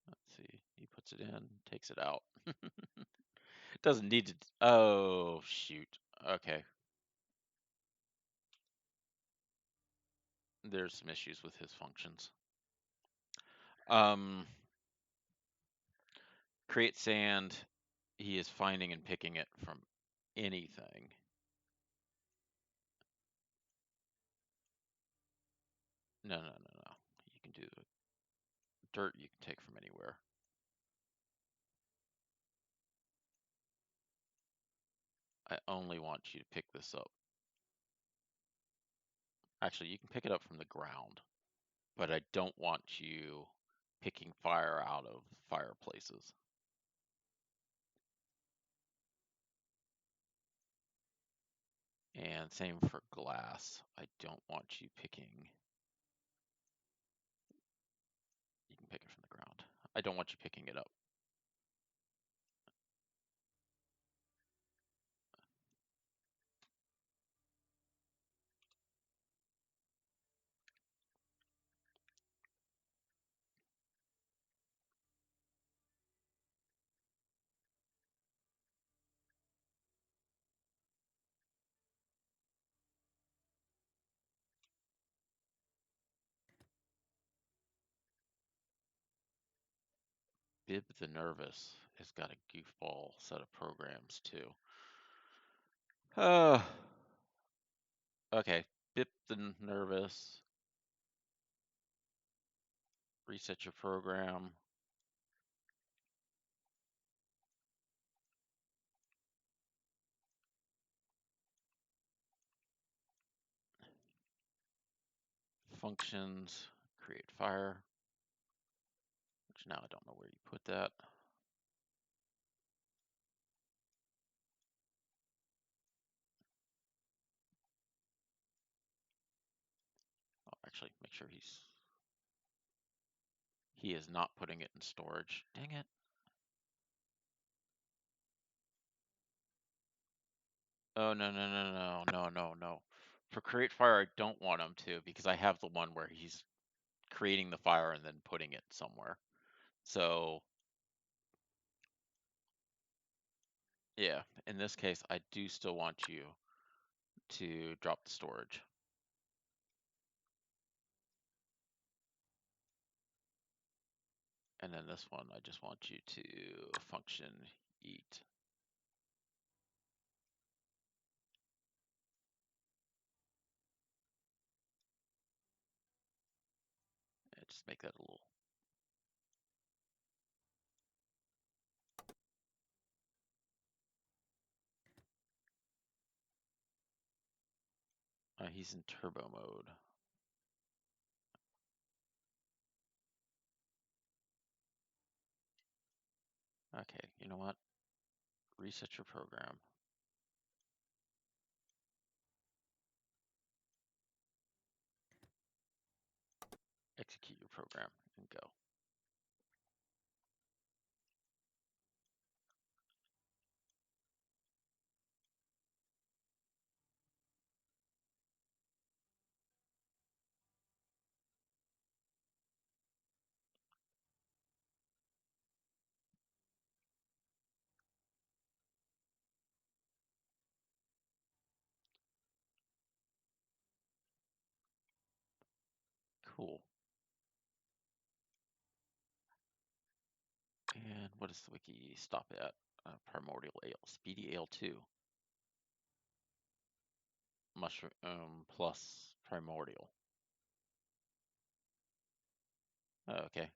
Let's see. He puts it in, takes it out. Doesn't need to. Oh, shoot. Okay. There's some issues with his functions. Um, create sand. He is finding and picking it from anything. No, no, no, no. You can do it. Dirt you can take from anywhere. I only want you to pick this up. Actually, you can pick it up from the ground, but I don't want you picking fire out of fireplaces. And same for glass. I don't want you picking. You can pick it from the ground. I don't want you picking it up. Bib the Nervous has got a goofball set of programs too. Uh, okay. Bib the Nervous. Reset your program. Functions. Create fire. Which now I don't know where you put that. I'll actually make sure he is not putting it in storage. Dang it. Oh, no, no, no, no, no, no, no. For create fire, I don't want him to because I have the one where he's creating the fire and then putting it somewhere. So yeah, in this case, I do still want you to drop the storage. And then this one, I just want you to function eat. And just make that a little. He's in turbo mode. Okay, you know what? Reset your program. Execute your program and go. Cool. And what does the wiki stop at? Primordial ale, speedy ale 2. Mushroom plus primordial. Okay.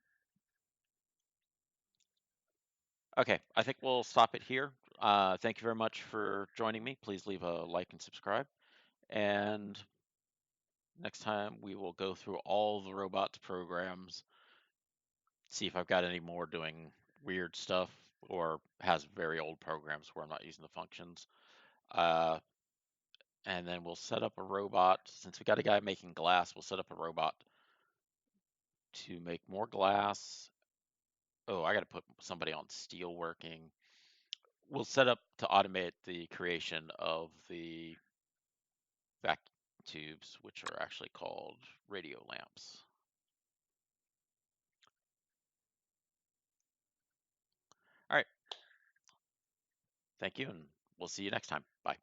Okay, I think we'll stop it here. Thank you very much for joining me. Please leave a like and subscribe. And next time we will go through all the robots programs, see if I've got any more doing weird stuff or has very old programs where I'm not using the functions. Uh, and then we'll set up a robot. Since we got a guy making glass, we'll set up a robot to make more glass. Oh, I got to put somebody on steel working. We'll set up to automate the creation of the vacuum tubes, which are actually called radio lamps. All right. Thank you, and we'll see you next time. Bye.